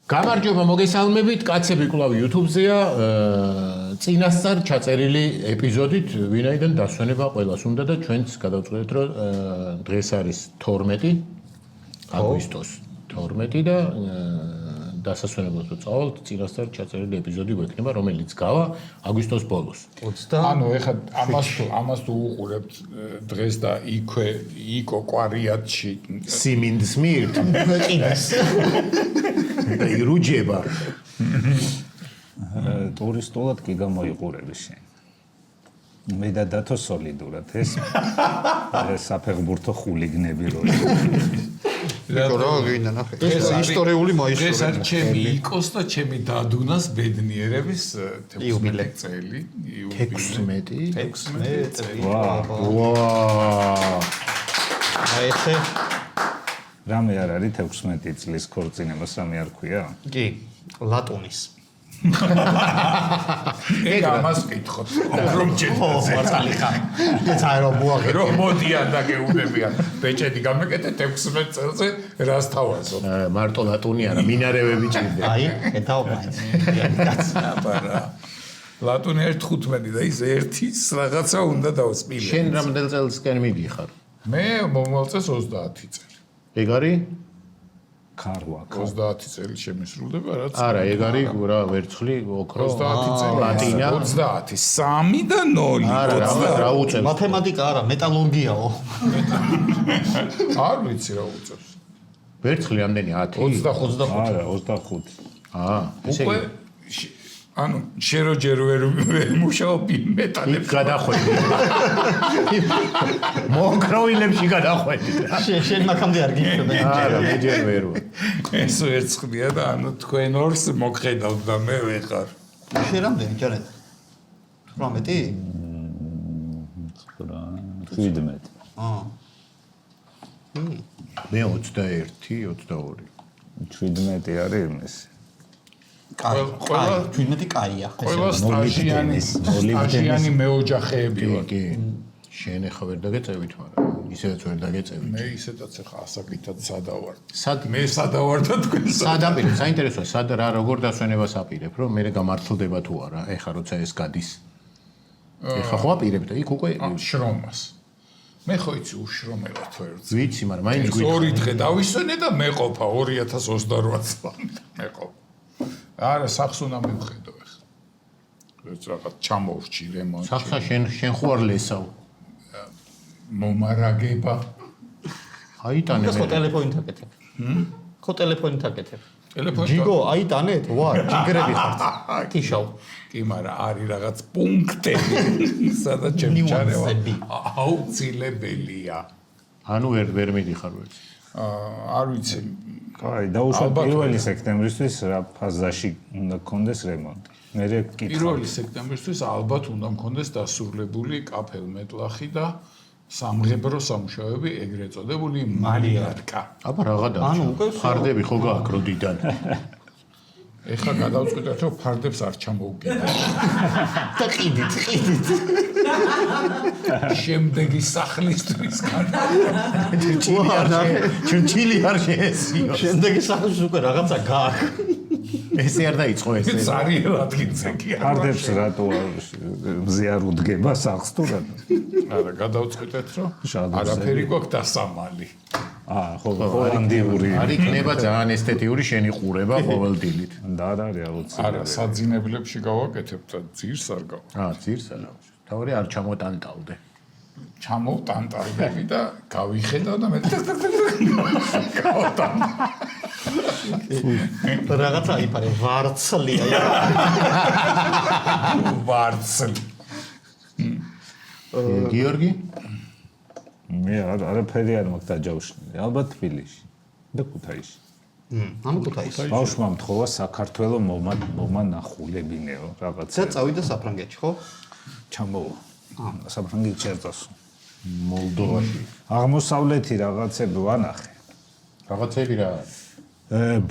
გამარჯობა, მოგესალმებით, კაცები კვლავ YouTube-ზეა, წინასწარ ჩაწერილი ეპიზოდით, ვინაიდან დასვენება ყველას უნდა და ჩვენც გადავწყვეტეთ, რომ დღეს არის 12 აგვისტოს 12 და დასასვენებლად რომ წავალთ, წინასწარ ჩაწერილი ეპიზოდი გვექნება, რომელიც გავა აგვისტოს ბოლოს. 20 ანუ ეხლა ამას თუ უყურებთ დღეს და იქო კვარიატში სიმინდს მირთ კიდეს და ირუჯება. ტურისტულად კი გამოიყურები შენ. მე და დათო სოლიდურად ეს საფეხბურთო ხულიგნები რო რა გინდა ნახე ეს ისტორიული მაისური ეს არის ჩემი იკოს და ჩემი დადუნას ბედნიერების 16 წელი 16 წელი ვაა აი ესე რამე არ არის 16 წლის ქორწინება სამი არ ქვია? კი ლატუნის ეგ ამას ვკითხოთ რომ ჯეთაზე მართალი ხარ ეს აი რომ მოაღე რომ მოდიან და გეუბნებიან ბეჭედი გამეკეთე 16 წელზე რას თავაზო მარტო ლატუნი არა მინარევები ჭირდება აი ეთაო მაინც აბარა ლატუნი 15 და ის ერთის რაღაცა უნდა დავსპილო შენ რამდენ წელსკენ მიდიხარ მე მომავალ წელს 30 წელი ეგ არის ქარვა 30 წელი შემისრულდება რაც არა ეგ არის რა ვერცხლი ოქრო 30 წელი პლატინა 30 3 და 0 არა რა უწევს მათემატიკა არა მეტალურგიაო არ ვიცი რა უწევს ვერცხლი რამდენი 10 25 არა 25 ესე უკვე ანუ შეროჯერ ვერ მუშაობ მეტალებს გადახვედი მოკროილებში გადახვედი შენ მაგამდე არ გიქრებენ არა მე ჯერ ვერ ეს ვერცხლია და ანუ თქვენ ორს მოგხედავთ და მე ვეყარ შენ რამდენი ჯანეთ 18 17 მე 21 22 17 არის იმის კაი 17 კაია ყველა სტაჟიანი მეოჯახეები ვარ კი შენ ახლა ვერ დაგეწევით მაგრამ ისედაც ვერ დაგეწევით მე ისედაც ახლა ასაკითად სადავარ სად მე სადავარ და თქვენ სადაპირებ საინტერესოა სად რა როგორ დასვენებას აპირებ რომ მე გამართლდება თუ არა ეხლა როცა ეს გადის ეხლა ხო აპირებ და იქ უკვე შრომას მე ხო იცი უშრომელად ვერძ ვიცი მაგრამ მაინც ეს ორი დღე დავისვენე და მეყოფა 2028 წლამდე მეყოფა არა სახს უნდა მივხედო ახლა ეს რაღაც ჩამოვრჩი რემონტი სახსა შენ ხო არ ლესავ მომარაგება აიტანე ეს ხო ტელეფონით აკეთებ ხო ტელეფონით აკეთებ ტელეფონით ჯიგო აიტანეთ ვა ჯიგრები ხართ ტიშავ კი მაგრამ არის რაღაც პუნქტები სადაც ჩემი ჩარევა აუცილებელია ანუ ვერ მიდიხარ ვერც არ ვიცი კაი დაუშვათ 1 სექტემბრისთვის რა ფაზაში უნდა გქონდეს რემონტი მე კითხავ 1 სექტემბრისთვის ალბათ უნდა მქონდეს დასრულებული კაფელ-მეტლახი და სამღებრო სამუშაოები ეგრეთ წოდებული მარიარკა აბა რაღა ანუ უკვე ფარდები ხო გააქვს როდიდან ეხლა გადავწყვიტეთ რომ ფარდებს არ ჩამოვგებთ და ყიდით შემდეგი სახლისთვის ჩვენ ჩილი არ შეესიო შემდეგი სახლის უკვე რაღაცა გააქვს ესე არ დაიწყო ესე ზარიელ ადგილზე კი ფარდებს რატო მზე არ უდგება სახს თუ რა არა გადავწყვიტეთ რომ არაფერი გვაქვს დასამალი ხო ჰოლანდიური არ იქნება ძალიან ესთეტიური შენი ყურება ყოველ დილით და არ არის აუცილებელი არა საძინებლებში გავაკეთებთ და ძირს არ გავა ძირს არა თავი არ ჩამოტანტალდე ჩამოვტანტალდები და გავიხედავ და მე გავტან რაღაცა იფარე ვარცლია ვარცლი გიორგი მე არაფერი არ მაქვს დაჯავშნილი ალბათ თბილისში და ქუთაისში ანუ ქუთაისში ბავშვმა მთხოვა საქართველოს მომანახულებინეო რაღაცა და წავიდა საფრანგეთში ხო ჩამოვა საფრანგეთში არ წასულ მოლდოვაში აღმოსავლეთი რაღაცები ვანახე რაღაცები რა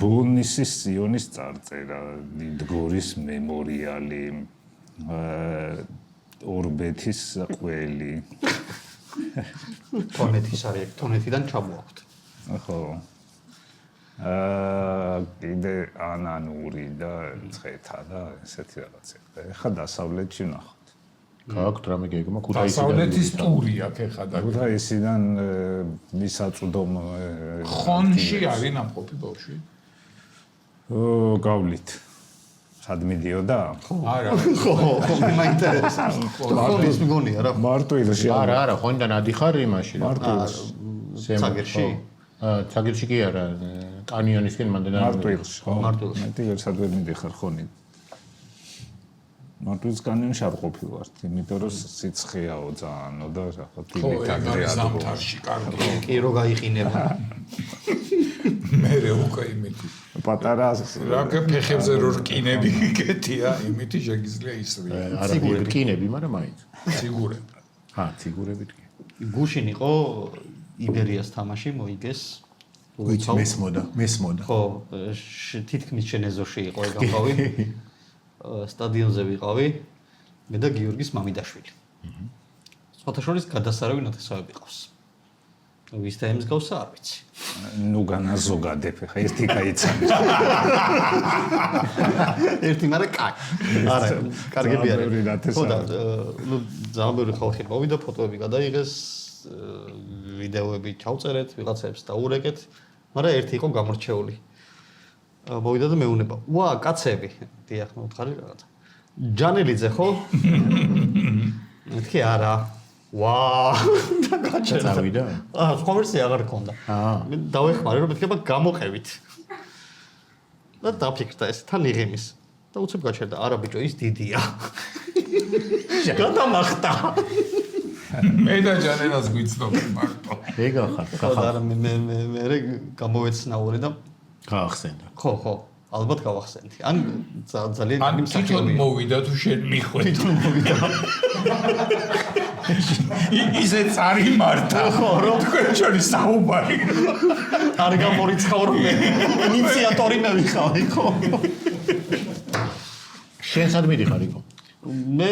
ბონისის სიონის წარწერა დიდგორის მემორიალი ორბეთის ყველი თონეთის არის თონეთიდან ჩამოვახვთ ხო კიდე ანანური და ცხეთა და ესეთი რაღაცა. ეხა დასავლეთში ვნახოთ. გააქვთ რამე გეგმა დასავლეთის ტური აქ ეხა და ქუთაისიდან მისაწვდომ ხონში არის ნამყოფი ბავშვი? გავლით. სად მიდიოდა? არა. ხო, მაინტერესებს. ხონის მგონია რა. მარტვილში. არა, ხონიდან ადიხარ იმაში რა. ცაგერში? ცაგერში კი არა, კანიონისკენ მანდ მარტვილში, ხო? მარტვილში. მეტი ვერ სად ვერ მიდიხარ ხონი. მარტვილის კანიონში არ ყოფილვართ, იმიტომ რომ სიცხეაო ძალიანო და რაღაცა ხო, დილით ეგ აგრე არის ადრე. ზამთარში, კარგი. კი რო გაიყინება. მე უკვე იმითი. პატარა რა ფეხებზე რო რკინები გიგეთია, იმითი შეგიძლია ისრია. არა, რკინები, მაგრამ მაინც. ციგურები. ციგურებით კი. გუშინ იყო იბერიას თამაში მოიგეს. ვიცი, მესმოდა. ხო, თითქმის შენ ეზოში იყო ეგ ამბავი. სტადიონზე ვიყავი მე და გიორგის მამიდაშვილი. სხვათა შორის გადასარავი ნათესავები ყავს. ვის და ემსგავსა არ ვიცი. ნუ განაზოგადებ, ხა ერთი გაიცანე. ერთი მაგრამ კაკ. არა, კარგები არის. ხო და ნუ ძალიან ბევრი ხალხი მოვიდა, ფოტოები გადაიღეს, ვიდეოები ჩავწერეთ, ვიღაცებს დაურეკეთ, მაგრამ ერთი იყო გამორჩეული. მოვიდა და მეუნება. ვა, კაცები. დიახ, მოვთხარი რაღაცა. ჯანელიძე ხო? მეთქი არა. ვა, და გაჩერდა. წავიდა? სხვა ვერსია აღარ ქონდა. მე დავეხმარე რომ მეთქება გამოყევით. და დაფიქრდა ეს თან იღიმის. და უცებ გაჩერდა. არა ბიჭო, ის დიდია. გადამახტა. მე და ჯანელას გვიცნობ მარტო. ეგ ახარ, და მე გამოვეცნაური და გაახსენდა. ხო, ალბათ გავახსენდი. ან ძალიან ან თვითონ მოვიდა თუ შენ მიხვედი. თვითონ მოვიდა. ისე წარი მართა. ხო, რომ თქვენ შორის საუბარი. არ გამორიცხავ რომ მე ინიციატორი მე ვიხავი, ხო? შენ სად მიდიხარ იქო? მე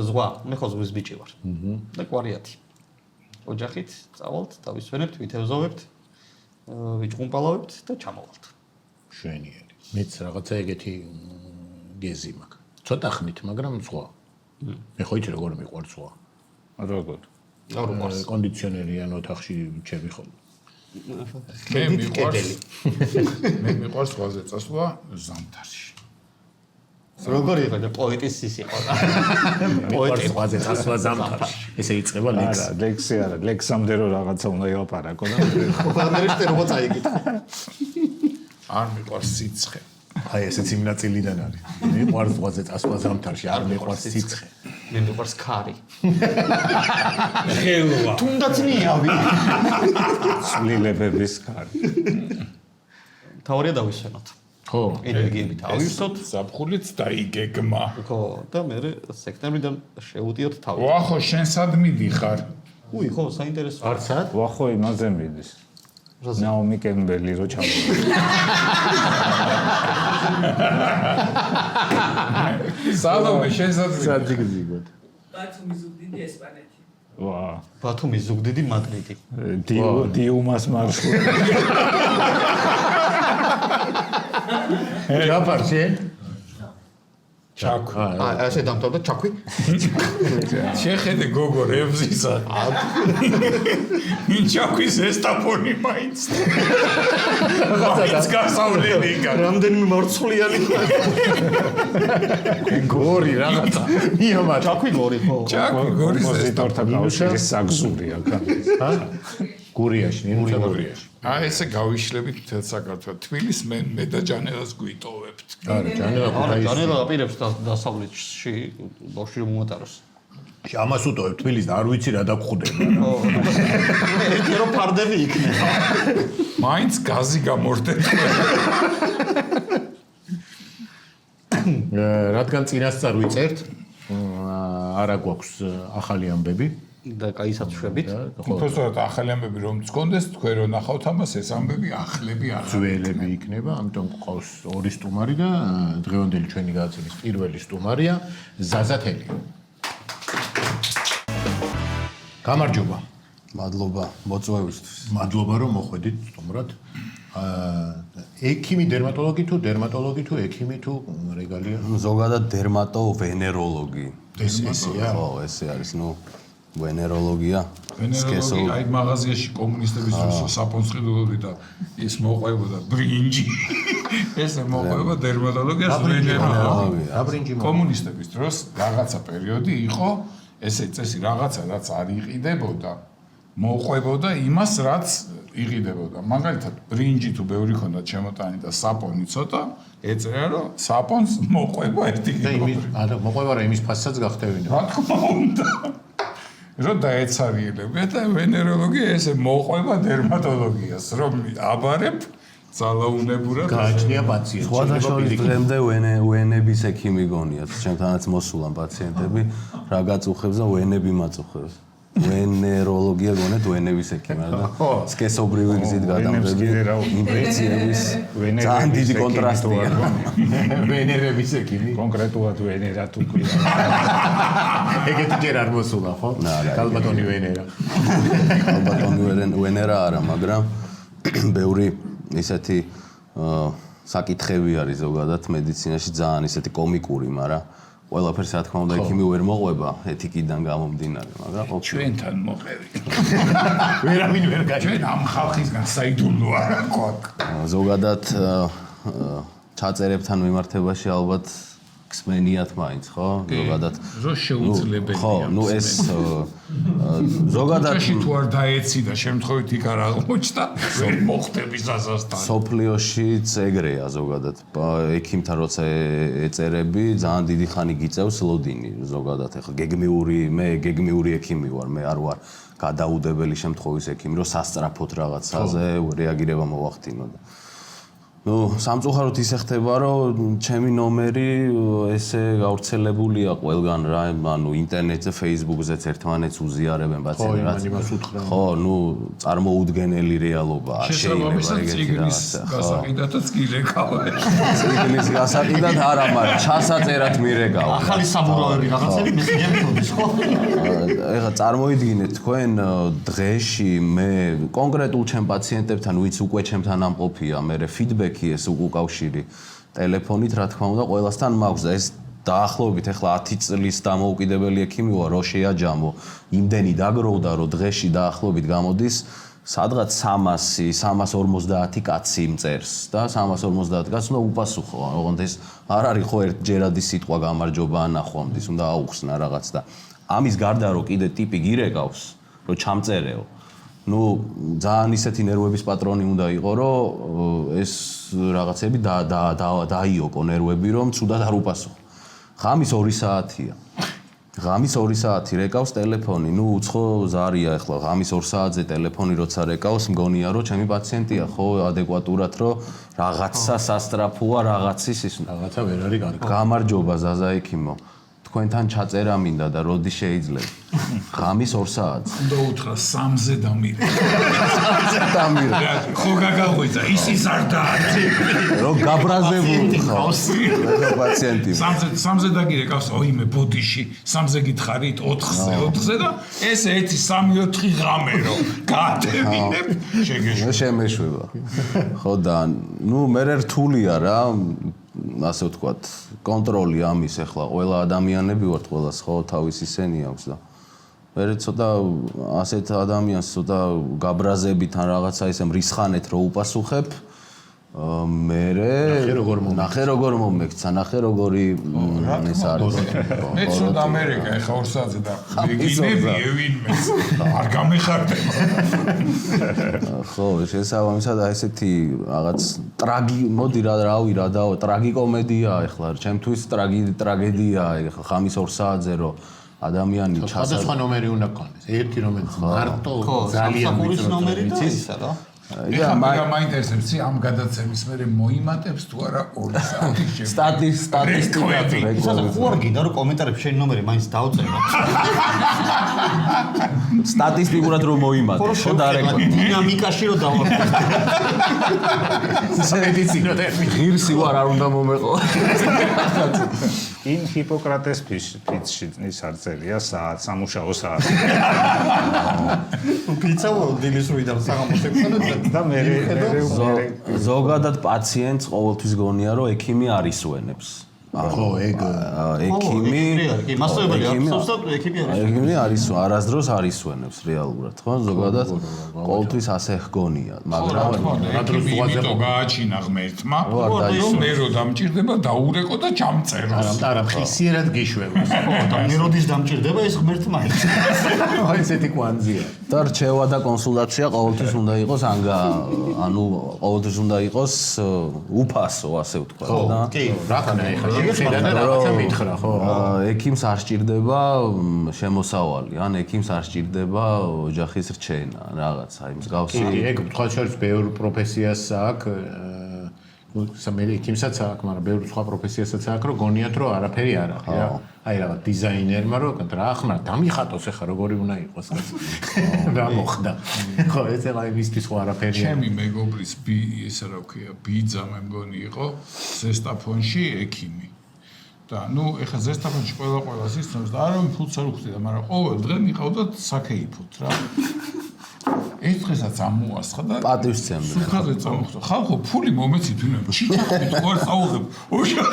ზღვა, მე ხო ზღვის ბიჭი ვარ. და კვარიათი. ოჯახით წავალთ, დავისვენებთ, ვითევზოვებთ, ვიჭყუმპალავებთ და ჩამოვალთ. შვენიერი. მეც რაღაცა ეგეთი გეზი მაქვს. ცოტა ხნით, მაგრამ ზღვა. მე ხო იცი როგორ მიყვარს ზღვა. როგორ? არ უყვარს. კონდიციონერიან ოთახში ჩემი ხოლმე. მე მიყვარს ზღვაზე წასვლა ზამთარში. როგორ იყო და პოეტის ის იყო და პოეტი ზღვაზე წასვლა ზამთარში. ესე იწყება ლექსი. არა, ლექსი არა, ლექსამდე რომ რაღაცა უნდა ელაპარაკო და მე შე როგორ წაიგეთ. არ მიყვარს სიცხე. აი ესეც იმ ნაწილიდან არის. მიყვარს ზღვაზე წასვლა ზამთარში, არ მიყვარს სიცხე. მე მიყვარს ქარი. ხელვა. თუნდაც მიავი. ცვლილებების კარი. თავია დავისვენოთ. ხო, ენერგიებით ავივსოთ. ზაფხულიც დაიგეგმა. ხო, და მე სექტემბრიდან შევუტიოთ თავი. ვახო, შენ სად მიდიხარ? უი, ხო, საინტერესო. არცად? ვახო იმაზე მიდის. ნაომი კემბელი რო ჩამოვიდა. სალომე, შენ სად მიდიხარ? საძიგზიგოთ. ბათუმის ზუგდიდი ესპანეთი. ვა, ბათუმის ზუგდიდი მადრიდი. დიუმას მარშრუტი. ჯაფარ შენ? ჩაქვი. ასე დამთავრდა ჩაქვი. შეხედე გოგო რევზისა. ჩაქვის ესტაფონი მაინც. რაღაცა გასავლელი იქა. რამდენიმე მარცვლიანი. გორი რაღაცა. მიომა. ჩაქვი გორი ხო. ჩაქვი გორის კომპოზიტორთა კავშირის საგზურია კაცი. ჰა? გურიაში, გურიაში. აი ესე გავიშლებით მთელ საქართველოს. თბილისს მე და ჯანელას გვიტოვებთ. არა, ჯანელა არა, ქუთაისში. ჯანელა აპირებს დასავლეთში ბავშვი რომ მომატაროს. ამას უტოვებ თბილისს და არ ვიცი რა დაგხვდება. ხო. ერთი რომ ფარდები იქნება. მაინც გაზი გამორდეთ. რადგან წინასწარ ვიწერთ, არა გვაქვს ახალი ამბები. და კაისაცშვებით. უბრალოდ ახალი ამბები რომ მწკონდეს, თქვენ რო ნახავთ ამას, ეს ამბები ახლები არ ძველები იქნება, ამიტომ ყავს ორი სტუმარი და დღევანდელი ჩვენი გადაცემის პირველი სტუმარია ზაზა თელია. გამარჯობა. მადლობა მოწვევისთვის. მადლობა რომ მოხვედით სტუმრად. ექიმი დერმატოლოგი თუ ექიმი თუ რეგალია? ზოგადად დერმატოვენეროლოგი. ესეა. ხო, ესე არის, ვენეროლოგია. ვენეროლოგი, აი მაღაზიაში კომუნისტების დროს საპონს ყიდულობდი და ის მოყვებოდა ბრინჯი. ესე მოყვება დერმატოლოგიას ვენეროლოგი. აბრინჯი კომუნისტების დროს რაღაცა პერიოდი იყო, ესე წესი რაღაცა რაც არ იყიდებოდა, მოყვებოდა იმას, რაც იყიდებოდა. მაგალითად, ბრინჯი თუ ბევრი ხონდა შემოტანი და საპონი ცოტა, ეწერა რომ საპონს მოყვება ერთი და იმის მოყვება რა იმის ფასსაც გახტევინო. რა თქმა უნდა. რომ დაეცარიელებია და ვენეროლოგი ესე მოყვება დერმატოლოგიას, რომ აბარებ ძალაუნებურად გააჩნია პაციენტი. სხვადასხვა დღემდე ვენების ექიმი გონიათ, ჩემთანაც მოსულან პაციენტები, რა გაწუხებს და ვენები მაწუხებს. ვენეროლოგია გონეთ ვენების ექიმი არა და სქესობრივი გზით გადამღები ინფექციების ძალიან დიდი კონტრასტია. ვენერების ექიმი. კონკრეტულად ვენერა თუ ქვია. ეგეთი ჯერ არ მოსულა, ხო? ალბათონი ვენერა. ალბათონი ვენერა არა, მაგრამ ბევრი ისეთი საკითხები არის ზოგადად მედიცინაში ძალიან ისეთი კომიკური, მაგრამ ყველაფერს რა თქმა უნდა ექიმი ვერ მოყვება ეთიკიდან გამომდინარე, მაგრამ ჩვენთან მოყევი. ვერავინ ვერ გაჩვენა. ჩვენ ამ ხალხისგან საიდუმლო არ გვაქვს. ზოგადად ჩაწერებთან მიმართებაში ალბათ გსმენიათ მაინც, ხო? ზოგადად რო შეუძლებელია. ხო, ეს ზოგადად თუ არ დაეცი და შემთხვევით იქ არ აღმოჩნდა, ვერ მოხდები სასასთან. სოფლიოშიც ეგრეა ზოგადად. ექიმთან როცა ეწერები, ძალიან დიდი ხანი გიწევს ლოდინი ზოგადად. ეხლა გეგმიური ექიმი ვარ, მე არ ვარ გადაუდებელი შემთხვევის ექიმი, რომ სასწრაფოდ რაღაცაზე რეაგირება მოვახდინო. სამწუხაროდ ისე ხდება, რომ ჩემი ნომერი ესე გავრცელებულია ყველგან რა, ინტერნეტზე, Facebook-ზეც ერთმანეთს უზიარებენ პაციენტებს. ხო, წარმოუდგენელი რეალობა არ შეიძლება ეგეთი რაღაცა. გასაყიდათაც გირეკავენ. ციგნის გასაყიდად არა, მაგრამ ჩასაწერად მირეკავ. ახალი საბურავები რაღაცები მესიჯებს ხო? ეხლა წარმოიდგინეთ თქვენ დღეში მე კონკრეტულ ჩემ პაციენტებთან, ვინც უკვე ჩემთან ამყოფია, მე ფიდბექი ეს უკავშირი ტელეფონით, რა თქმა უნდა, ყველასთან მაქვს და ეს დაახლოებით ეხლა 10 წლის დამოუკიდებელი ექიმი ვარ, რო შეაჯამო, იმდენი დაგროვდა, რომ დღეში დაახლოებით გამოდის სადღაც 350 კაცი მწერს და 350 კაცს უნდა უპასუხო. ოღონდ ეს არ არის ხო ერთჯერადი სიტყვა გამარჯობა ანახვამდის, უნდა აუხსნა რაღაც და ამის გარდა რომ კიდე ტიპი გირეკავს, რომ ჩამწერეო. ძალიან ისეთი ნერვების პატრონი უნდა იყო, რომ ეს რაღაცები დაიოკო ნერვები, რომ ცუდად არ უპასუხო. ღამის 2 საათია. ღამის 2 საათი რეკავს ტელეფონი. უცხო ზარია ახლა ღამის 2 საათზე ტელეფონი როცა რეკავს, მგონია რომ ჩემი პაციენტია, ხო, ადეკვატურად, რომ რაღაცა სასტრაფოა, რაღაცის ის რაღაცა ვერ არის კარგი. გამარჯობა ზაზა ექიმო. თქვენთან ჩაწერა მინდა და როდი შეიძლება? ღამის 2 საათს. უნდა უთხრა 3-ზე დამირე. 3-ზე დამირე. ხო გაგაღვიძა, ის არ დააჭი. რომ გაბრაზებული ხავს. პაციენტი. 3-ზე დაგირეკავს, ოიმე ბოდიში, 3-ზე გითხარით 4-ზე და ეს 1-3-4 ღამე რომ გაატევინებ, შეგეშვება. შემეშვება. ხო და მე რთულია რა. ასე ვთქვათ, კონტროლი ამის ახლა ყველა ადამიანები ვართ, ყველას ხო თავისი სენი აქვს და მე ცოტა ასეთ ადამიანს ცოტა გაბრაზებით ან რაღაცა ისე მრისხანეთ რო უპასუხებ ნახე როგორ მომექცა, ნახე როგორი ეს არის. მე ცუდ ამერიკა ეხა 2 საათზე და მეგინები ევინმეს არ გამეხარდება. ხო, შესაბამისად ესეთი რაღაც მოდი რა ტრაგიკომედია ეხლა, ჩემთვის ტრაგედიაა ეხლა ღამის 2 საათზე რო ადამიანი სხვადასხვა ნომერი უნდა გქონდეს. ერთი რომელიც მარტო ძალიან საფურის ნომერი და ისა რა. ეხლა მაინტერესებს ამ გადაცემის მერე მოიმატებს თუ არა 2 საათის შემდეგ. სტატისტიკად ისა ხო არ გინდა რომ კომენტარებში შენი ნომერი მაინც დავწერო. სტატისტიკურად რომ მოიმატე, ხო დარეკვა. დინამიკაში რომ დავაკვირდე. სამედიცინო ტერმინი. ღირსი ვარ არ უნდა მომეყო. იმ ჰიპოკრატეს ფიცში ის არ წერია სამუშაო საათი. ფიცა დილის რუიდან საღამოს 6-ამდე და მე ზოგადად პაციენტს ყოველთვის გონია რომ ექიმი არ ისვენებს. ხო, ეგ ექიმი კი, მასწავლებელი არწევს და ექიმი არის. ექიმი არის არასდროს არ ისვენებს რეალურად, ხო? ზოგადად ყოველთვის ასე ჰგონია, მაგრამ იმითო გააჩინა ღმერთმა, რომ მე რო დამჭირდება დაურეკო და ჩამწერო. არა, ხისიერად გიშვებს. და ნეროდის დამჭირდება ეს ღმერთმა. აი ესეთი კვანძია. და რჩევა და კონსულტაცია ყოველთვის უნდა იყოს ანუ ყოველთვის უნდა იყოს უფასო, ასე ვთქვა და კი, რა ხნა ეხლა შეგეცდა და რაღაცა მითხრა, ხო? ექიმს არ სჭირდება შემოსავალი, ან ექიმს არ სჭირდება ოჯახის რჩენა, რაღაცა იმ მსგავსი. კი, ეგ თქვათ შორის ბევრ პროფესიას აქვს, მე ექიმსაც აქვს, მაგრამ ბევრ სხვა პროფესიასაც აქვს, რომ გონიათ, რომ არაფერი არ აქვს, რა. აი რაღაც დიზაინერმა რო რა ხმა დამიხატოს ახლა როგორი უნდა იყოს რა მოხდა ხო ეს ეხლა იმისთვის ხო არაფერია ჩემი მეგობრის ესა რა ქვია ბიძა მე მგონი იყო ზესტაფონში ექიმი და ნუ ეხლა ზესტაფონში ყველას ისწრებს და არავინ ფულს არ უხდიდა მაგრამ ყოველ დღე მიყავდათ საქეიფოთ რა ეს დღესაც ამოასხა და პატივსცემდა სულხაზე წამოხდა ხალხო ფული მომეცით ვინმე ჩიტახვით ყوار წაუღებ ოშა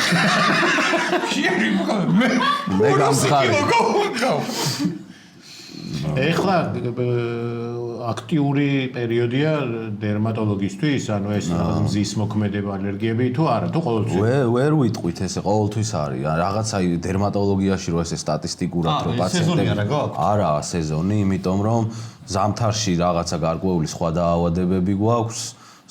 შიერი მე გამხარე ეხლა აქტიური პერიოდია დერმატოლოგისთვის ანუ ეს მზის მოქმედება ალერგიები თუ არა თუ ყოველთვის ვერ ვიტყვით ესე ყოველთვის არის რაღაცა დერმატოლოგიაში რო ესე სტატისტიკურად რო პაციენტები არაა სეზონი იმიტომ რომ ზამთარში რაღაცა გარკვეული სხვა დაავადებები გვაქვს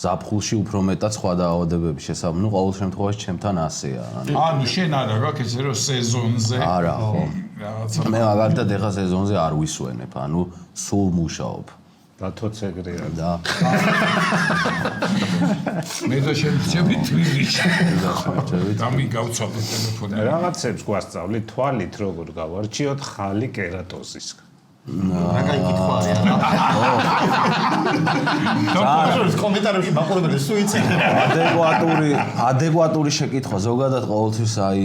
ზაფხულში უფრო მეტად სხვა დაავადებები შესაძლოა ნუ ყოველ შემთხვევაში ჩემთან ასეა ანუ შენ არა გაქვს ესე რომ სეზონზე არა ხო რაღაცა მე მაგალითად ეხა სეზონზე არ ვისვენებ ანუ სულ მუშაობ დათოცეგრია და მე და შენ ვწევი თბილისში გამიგავცვალე ტელეფონი რაღაცებს გვასწავლი თვალით როგორ გავარჩიოთ ხალი კერატოზისგან რა გაიკითხვა არა კომენტარებში მაყურებელი სუიციდები ადეკვატური შეკითხვა ზოგადად ყოველთვის აი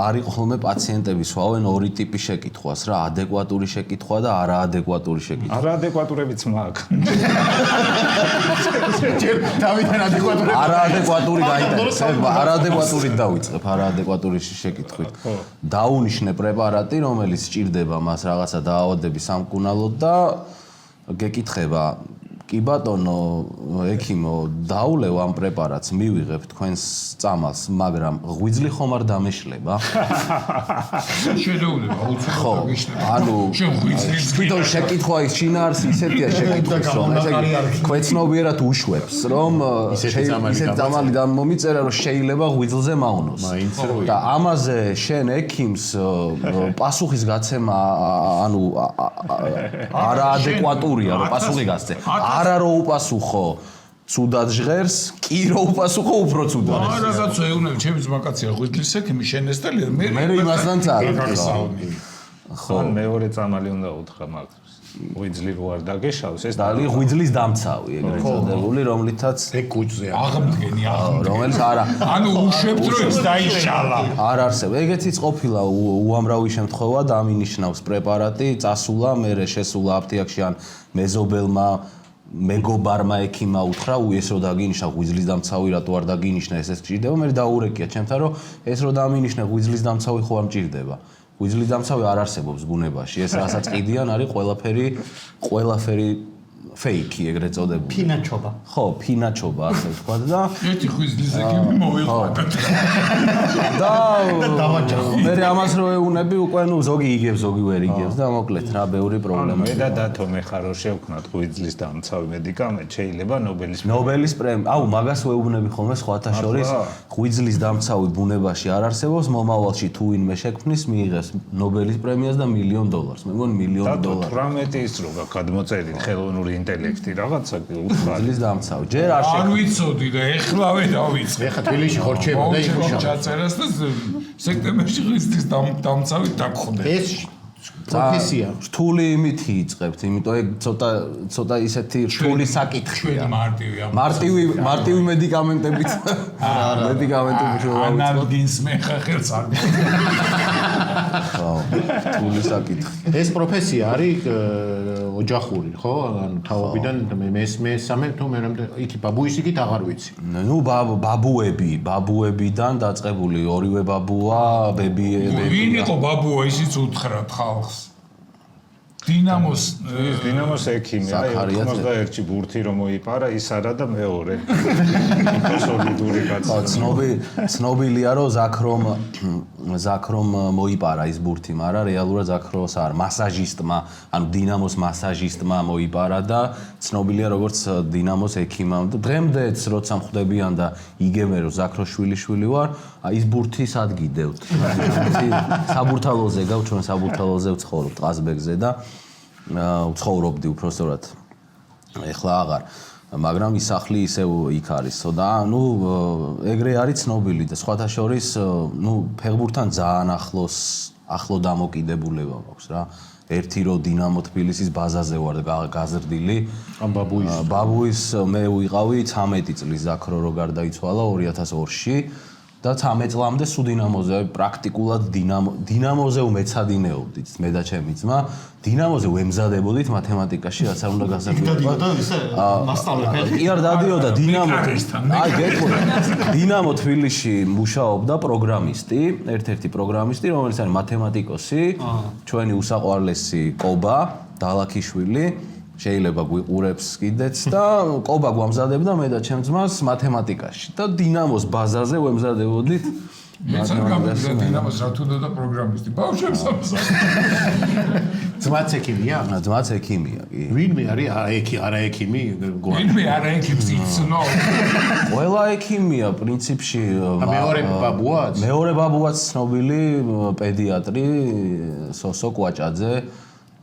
არის ხოლმე პაციენტები სვავენ ორი ტიპის შეკითხვას რა ადეკვატური შეკითხვა და არაადეკვატური შეკითხვა არაადეკვატურებიც მაქვს თავიდან ადეკვატური არაადეკვატური გაინტერესება არაადეკვატურით დავიწყებ არაადეკვატური შეკითხვით დაუნიშნე პრეპარატი რომელიც სჭირდება მას რაღაცა დაავადების სამკურნალოდ და გეკითხება კი ბატონო ექიმო დაულევ ამ პრეპარატს მივიღებ თქვენს წამალს მაგრამ ღვიძლი ხომ არ დამეშლება შედეულება ხო ანუ თვითონ შეკითხვა ის შინაარსი ისეთია შეკითხვის რომ ესე ქვეცნობიერად უშვებს რომ ისეთ წამალი მომიწერა რომ შეიძლება ღვიძლზე მავნოს და ამაზე შენ ექიმს პასუხის გაცემა ანუ არაადეკვატურია რომ პასუხი გასცე არა რო უპასუხო ცუდად ჟღერს კი რო უპასუხო უფრო ცუდად არა რაღაცა ეუნები ჩემი ძმაკაცია ღვიძლის ექიმი შენესტელი მე იმასთან წავიდი ხო მეორე წამალი უნდა უთხრა მაგას ღვიძლი რო არ დაგეშავს ეს და ღვიძლის დამცავი ეგრეთ წოდებული რომლითაც ეგ კუჭზე აღმდგენი რომელიც არა ანუ უშვებთ რომ ის დაიშალა არ არსებობს ეგეც ყოფილა უამრავი შემთხვევა დამინიშნავს პრეპარატი წასულა მე შესულა აფთიაქში ან მეზობელმა მეგობარმა ექიმმა უთხრა ეს რო დაგინიშნა ღვიძლის დამცავი რატო არ დაგინიშნა ეს გჭირდება მე დაურეკია ჩემთან რომ ეს რო დამინიშნა ღვიძლის დამცავი ხო არ მჭირდება ღვიძლის დამცავი არ არსებობს ბუნებაში ეს რასაც ყიდიან არის ყველაფერი ფეიკი ეგრეთ წოდებული ფინაჩობა ხო ფინაჩობა ასე ვთქვა და ერთი ღვიძლის ექიმი მოვიყვანდა და მე ამას რო ეუნები უკვე ნუ ზოგი იგებს ზოგი ვერ იგებს და მოკლედ რა ბევრი პრობლემა მე და დათო მე ხარ რო შევქნათ ღვიძლის დამცავი მედიკამენტი შეიძლება ნობელის პრემია აუ მაგას ვეუბნები ხოლმე სხვათა შორის ღვიძლის დამცავი ბუნებაში არ არსებობს მომავალში თუ ვინმე შექმნის მიიღებს ნობელის პრემიას და $1 მილიონ მე მგონი $1 მილიონ 18 ის რო გაქვთ ხელოვნური ინტელექტი რაღაცა ღვიძლის დამცავი ჯერ არ არ ვიცოდი და ეხლავე დავიწყე ეხლა თბილისში ხორჩება და იმუშავა ჩაწერას და სექტემბერში ღვიძლის დამცავი დაგხვდა ეს პროფესია. რთული იმითი იწყებთ, იმიტომ ეგ ცოტა ისეთი რთული საკითხია. მარტივი მედიკამენტებით. მედიკამენტებით ანალგინს მეხახელს არ. ხო, რთული საკითხი. ეს პროფესია არის ოჯახური, ხო? ანუ თავიდან მესამე თუ მერამდე იქი ბაბუისიკით აღარ ვიცი. ნუ ბაბუებიდან დაწყებული ორივე ბაბუა, ბები. ვინ იყო ბაბუა ისიც უთხრათ ხალხს? დინამოს ექიმი, აი 91-ში ბურთი რომ მოიპარა, ის არა და მეორე. სოლიდური კაცი. ცნობილია რომ ზაქრომ მოიპარა ის ბურთი, მაგრამ რეალურად ზაქროს არ, მასაჟისტმა, ანუ დინამოს მასაჟისტმა მოიპარა და ცნობილია როგორც დინამოს ექიმამ. დღემდეც როცა მხვდებიან და იგებენ რომ ზაქროს შვილიშვილი ვარ, აი ის ბურთი სად გიდევთ? საბურთალოზე გავ ჩვენ საბურთალოზე ვცხოვრობ ტყაზბეგზე და ვცხოვრობდი უпростоრად. ეხლა აღარ, მაგრამ ის სახლი ისევ იქ არისო და ნუ ეგრე არის ცნობილი და სხვათა შორის ნუ ფეხბურთთან ძალიან ახლო დამოკიდებულება მაქვს რა. ერთი რო დინამო თბილისის ბაზაზე ვარ გაზრდილი. ამ ბაბუის მე ვიყავი 13 წლის ზაქრო რო გარდაიცვალა 2002-ში. და 13 წლამდე სულ დინამოზე პრაქტიკულად დინამოზე ვმეცადინეობდით მე და ჩემი ძმა დინამოზე ვემზადებოდით მათემატიკაში რაც არ უნდა გასაკვირდება კი არ დადიოდა დინამო აი გეტყვი დინამო თბილისში მუშაობდა პროგრამისტი ერთ-ერთი პროგრამისტი რომელიც არის მათემატიკოსი ჩვენი უსაყვარლესი კობა დალაქიშვილი შეიძლება გვიყურებს კიდეც და კობა გვამზადებდა მე და ჩემ ძმას მათემატიკაში და დინამოს ბაზაზე ვემზადებოდით მეც არ გამიგდა დინამოს რა თუნდა და პროგრამისტი ბავშვებს ამზადე ძმაც ექიმია? ძმაც ექიმია კი ვინმე არის არა ექიმი ვინმე არა ექიმს იცნო ყველა ექიმია პრინციპში მეორე ბაბუაც? მეორე ბაბუაც ცნობილი პედიატრი სოსო კვაჭაძე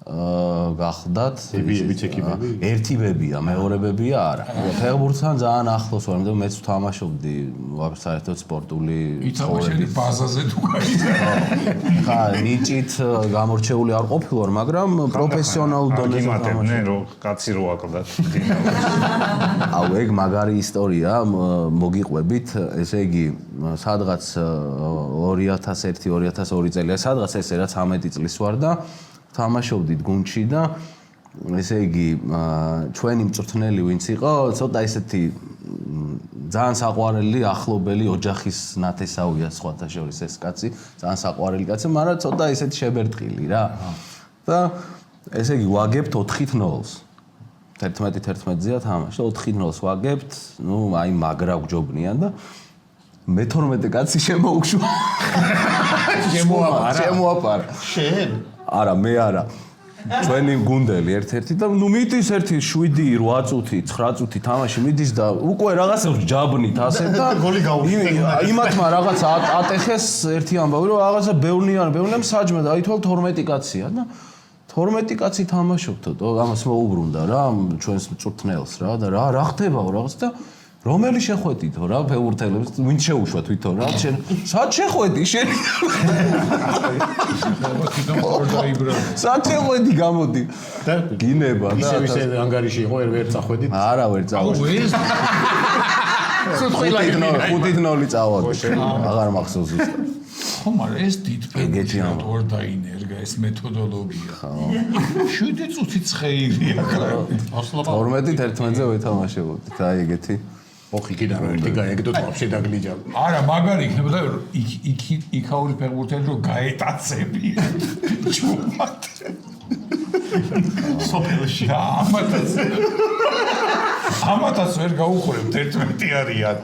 გახდათ ბებიებიც ექიმები? ერთი ბებია, მეორე ბებია არა. ფეხბურთთან ძალიან ახლოს ვარ, მე მეც ვთამაშობდი საერთოდ სპორტული ცხოვრების ბაზაზე თუ გაიზარდა. ხა, ნიჭით გამორჩეული არ ყოფილვარ, მაგრამ პროფესიონალურ დონეზე ვთამაშობდი. რო კაცი რო აკლდათ. აუ, ეგ მაგარი ისტორია, მოგიყვებით, ესე იგი, სადღაც 2001-2002 წელია, სადღაც ესე რა 13 წლის ვარ და თამაშობდით გუნდში და ესე იგი ჩვენი მწვრთნელი ვინც იყო ცოტა ესეთი ძალიან საყვარელი ახლობელი ოჯახის ნათესავია სხვათა შორის ეს კაცი ძალიან საყვარელი კაცი მაგრამ ცოტა ესეთი შებერტყილი რა და ესე იგი ვაგებთ 4-0-ს 11-11-ზეა თამაში 4-0-ს ვაგებთ ნუ აი მაგრა გვჯობნიან და მე-12 კაცი შემოუგშვა შემოაპარა შენ არა მე არა ჩვენი გუნდელი ერთ-ერთი და ნუ მიდის ერთი 7-8 წუთი 9 წუთი თამაში მიდის და უკვე რაღაცებს ჯაბნით ასე და გოლი გაუხსნა იმათმა რაღაც ატეხეს ერთი ამბავი რომ რაღაცა ბევრნიან საჯმე და აითვალ 12 კაცია და 12 კაცი თამაშობთო ამას მოუბრუნდა რა ჩვენს მწვრთნელს რა და რა ხდებაო რაღაც და რომელი შეხვედითო რა ფეხბურთელებს ვინ შეუშვა თვითონ რა შენ სად შეხვედი შენ სად შეხვედი გამოდი და გინება და ისე ანგარიში იყო ვერ წახვედით არა ვერ წავედი ხუთით 0 წავადი აღარ მახსოვს ზუსტად ხო მაგრამ ეს დიდ ფეხბურთად ორ დაინერგა ეს მეთოდოლოგია 7 წუთი ცხეირია ახლა 12-11-ზე ვეთამაშებოდით აი ეგეთი ოხი კიდე რა ერთი გაეგდოთ ვაფშე დაგლიჯავ. არა, მაგარი იქნებოდა იქაური ფეხბურთელი რომ გაეტაცები. ჩუმად. სოფელში. ამათაც ვერ გაუხურებთ 11 არიან.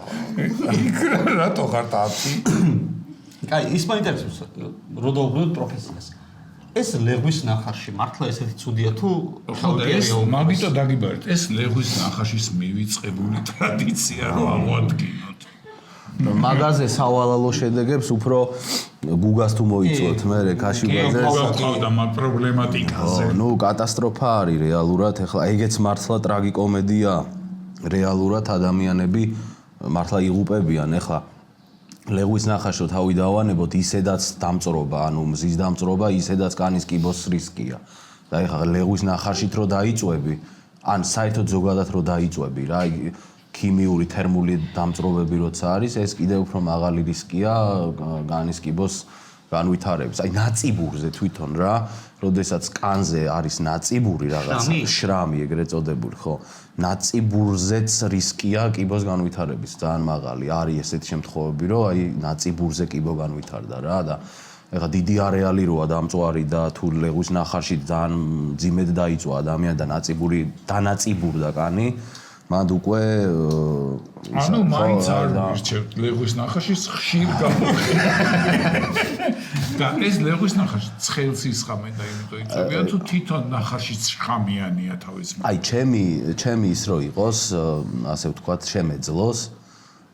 იქ რატო ხარ 10? კაი, ის მაინტერესებს რო დაუბრუნდეთ პროფესიას. ეს ლეგვის ნახარში მართლა ესეთი ცუდია თუ ეს მაგიტო დაგიბარეთ ეს ლეგვის ნახაშის მივიწყებული ტრადიცია რო აღმოადგინოთ მაგაზე სავალალო შედეგებს უფრო გუგას თუ მოიწვევთ მე ქაშიბაძეს ყავდა მაგ პრობლემატიკაზე ნუ კატასტროფა არის რეალურად ეხლა ეგეც მართლა ტრაგიკომედია რეალურად ადამიანები მართლა იღუპებიან ეხლა ლეღვის ნახაშო თავი დავანებოთ, ისედაც დამწრობა, ანუ მზის დამწრობა, ისედაც კანის კიბოს რისკია. და ეხლა ლეღვის ნახაშით რო დაიწვევი, ან საერთოდ ზოგადად რო დაიწვევი რა, ქიმიური, თერმული დამწრობები როცა არის, ეს კიდევ უფრო მაღალი რისკია კანის კიბოს განვითარების. აი ნაწიბურზე თვითონ რა, როდესაც კანზე არის ნაწიბური რაღაცა, შრამი ეგრეთ წოდებული, ხო? ნაწიბურზეც რისკია კიბოს განვითარების, ძალიან მაღალი. არის ესეთი შემთხვევები, რომ აი ნაწიბურზე კიბო განვითარდა რა და ეხლა დიდი არეალი როა დამწვარი და თუ ლეღვის ნახარში ძალიან ძიმედ დაიწვა ადამიანი და ნაწიბური დანაწიბურდა კანი, მანდ უკვე ანუ მაინც არ მირჩევთ ლეღვის ნახაშის ხშირ გამოყენებას. და ეს ლეღვის ნახაში ცხელს ისხამენ და იმიტომ იწვევიან თუ თვითონ ნახაშიც შხამიანია თავის აი ჩემი ის რო იყოს, ასე ვთქვათ, შემეძლოს.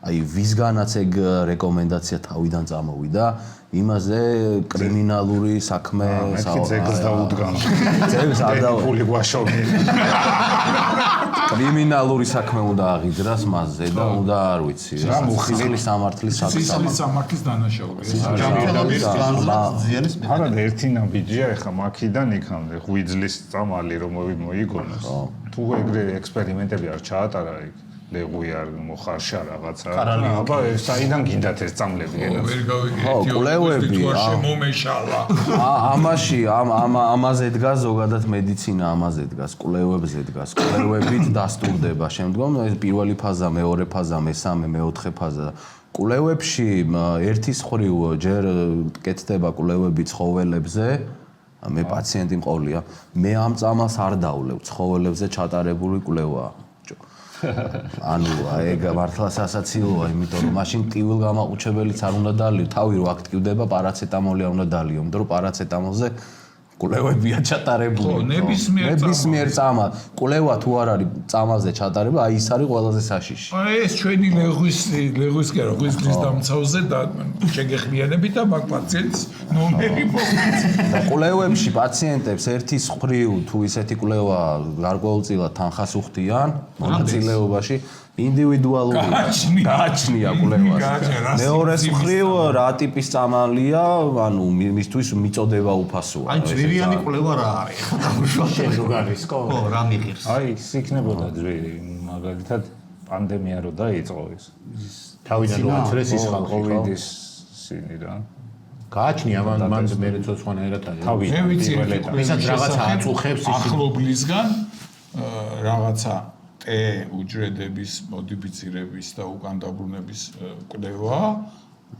აი ვისგანაც ეგ რეკომენდაცია თავიდან წამოვიდა, იმაზე კრიმინალური საქმე ძეგლს დაუდგან. ძეგლს არ ფული გვაშოვი. კრიმინალური საქმე უნდა აღიძრას მასზე და უნდა არ ვიცი, სისხლის სამართლის საქმე. სისხლის სამართლის დანაშაული. არა და ერთი ნაბიჯია ეხა მაქიდან იქამდე ღვიძლის წამალი რომ მოიგონოს. თუ ეგრე ექსპერიმენტები არ ჩაატარა იქ ლეღვი არ მოხარშა რაღაცა. აბა საიდან გინდათ ეს წამლები გენას? ვერ გავიგეთ. კვლევები თუ არ შემომეშალა. ამაში ამაზე დგას ზოგადად მედიცინა ამაზე დგას, კვლევებზე დგას. კვლევებით დასტურდება შემდგომ ეს პირველი ფაზა, მეორე ფაზა, მესამე, მეოთხე ფაზა. კვლევებში ერთის ხრივ ჯერ კეთდება კვლევები ცხოველებზე, მე პაციენტი მყოლია. მე ამ წამალს არ დავლევ, ცხოველებზე ჩატარებული კვლევაა. ანუ ეგ მართლა სასაცილოა, იმიტომ რომ მაშინ ტკივილგამაყუჩებელიც არ უნდა დალიო, თავი რო აქტივდება, პარაცეტამოლი არ უნდა დალიო, იმიტომ რომ პარაცეტამოლზე კვლევებია ჩატარებული. ხო, ნებისმიერ წამალ. კვლევა თუ არ არის წამალზე ჩატარება, აი ის არის ყველაზე საშიში. აი ეს ჩვენი ლეღვის კი არა, ღვიძლის დამცავზე და შეგეხმიანებით და მაგ პაციენტს ნომერი მოგვიწევთ. და კვლევებში პაციენტებს ერთის ხრივ თუ ისეთი კვლევა გარკვეულწილად თანხას უხდიან მონაწილეობაში ინდივიდუალური გააჩნია კვლევას. მეორეს ხრივ რა ტიპის წამალია, ანუ მისთვის მიწოდება უფასოა. აი ძვირიანი კვლევა რა არის? შენ როგორ ხო? ხო, რა მიღირს? აი ის იქნებოდა ძვირი, მაგალითად პანდემია რო დაიწყო ის. თავიდან რო აცრეს ის ხალხი ხო? კოვიდის სინი რა. გააჩნია მან მე ცოცხლანაირად არის. მე ვიცი ვისაც რაღაცა აწუხებს ის ახლობლისგან რაღაცა ტე უჯრედების მოდიფიცირების და უკან დაბრუნების კვლევა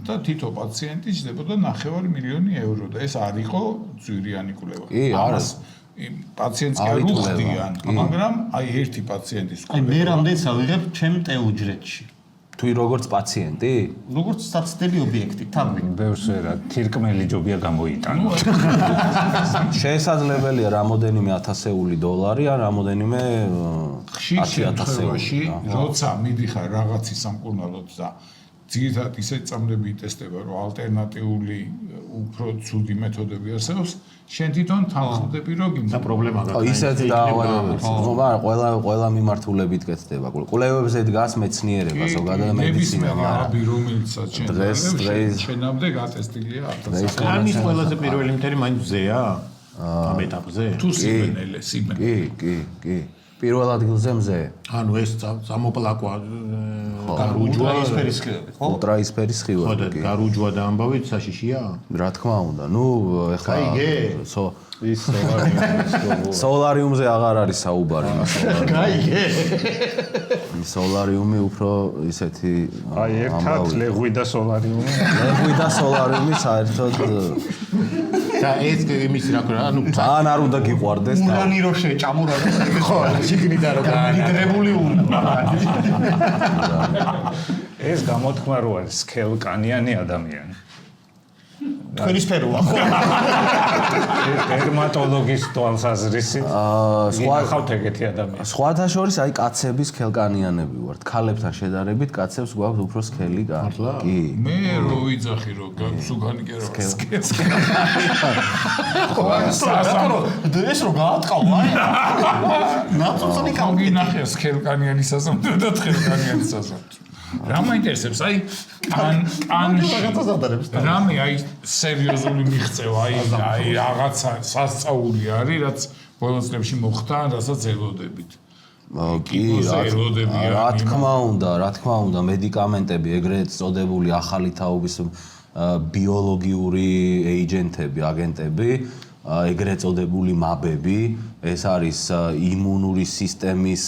და თითო პაციენტი ჯდებოდა 9 მილიონი ევრო და ეს არ იყო ძვირიანი კვლევა. კი, არის. პაციენტს კი არ უხდიან, მაგრამ აი ერთი პაციენტის აი მე რამდენს ავიღებ ჩემ ტე უჯრედში? თუ როგორც პაციენტი? როგორც საცდელი ობიექტი, თავი. ბევრს ვერა, თირკმელი ჯობია გამოიტანო. შესაძლებელია რამოდენიმე ათასეული დოლარი ან რამოდენიმე ხშირ შემთხვევაში, როცა მიდიხარ რაღაცის სამკურნალოდ და ძირითადად ისეთ წამლები იტესტება, რომ ალტერნატიული უფრო ცუდი მეთოდები არსებობს, შენ თვითონ თანხმდები რომ გინდა პრობლემა ხო ისეთ დაავადებებს ხო მაგრამ ყველა მიმართულებით კეთდება კვლევებზე დგას მეცნიერება ზოგადად მედიცინა არა რომელიცაც შენამდე გატესტილია 1000 კანის ყველაზე პირველი მთელი მაინც ზეა ამ ეტაპზე თუ სიმენელე კი პირველ ადგილზე მზე ანუ ეს წამოპლაკვა გარუჯვა ისფერისხივები ხო ულტრაისფერისხივები ხო და გარუჯვა და ამბავით საშიშია რა თქმა უნდა ნუ ეხლა ის სოლარიუმზე აღარ არის საუბარი გაიგე სოლარიუმი უფრო ისეთი აი ერთად ლეღვი და სოლარიუმი საერთოდ და ეს იმის რა ქვია ანუ თან არ უნდა გიყვარდეს და ურანი რო შეჭამურა ხო შიგნიდან რო განიდრებული უნდა ეს გამოთქმა რო არის სქელკანიანი ადამიანი თქვენი სფეროა ხო დერმატოლოგის თვალსაზრისით ახავთ ეგეთი ადამიანი სხვათა შორის აი კაცების სქელკანიანები ვართ ქალებთან შედარებით კაცებს გვაქვს უფრო სქელი კანი კი მე რო ვიძახი რომ სუგანი კი რა ეს რო გაატყავ აი ნაცოცხალი კავგი ნახე სქელკანიანი სასამართლო და თხელკანიანი სასამართლო რა მაინტერესებს, აი რამე აი სერიოზული მიღწევა, აი რაღაცა სასწაული არის, რაც ბოლო წლებში მოხდა, რასაც ელოდებით. კი, რა თქმა უნდა, მედიკამენტები, ეგრეთ წოდებული ახალი თაობის ბიოლოგიური ეიჯენტები, აგენტები, ეგრეთ წოდებული მაბები, ეს არის იმუნური სისტემის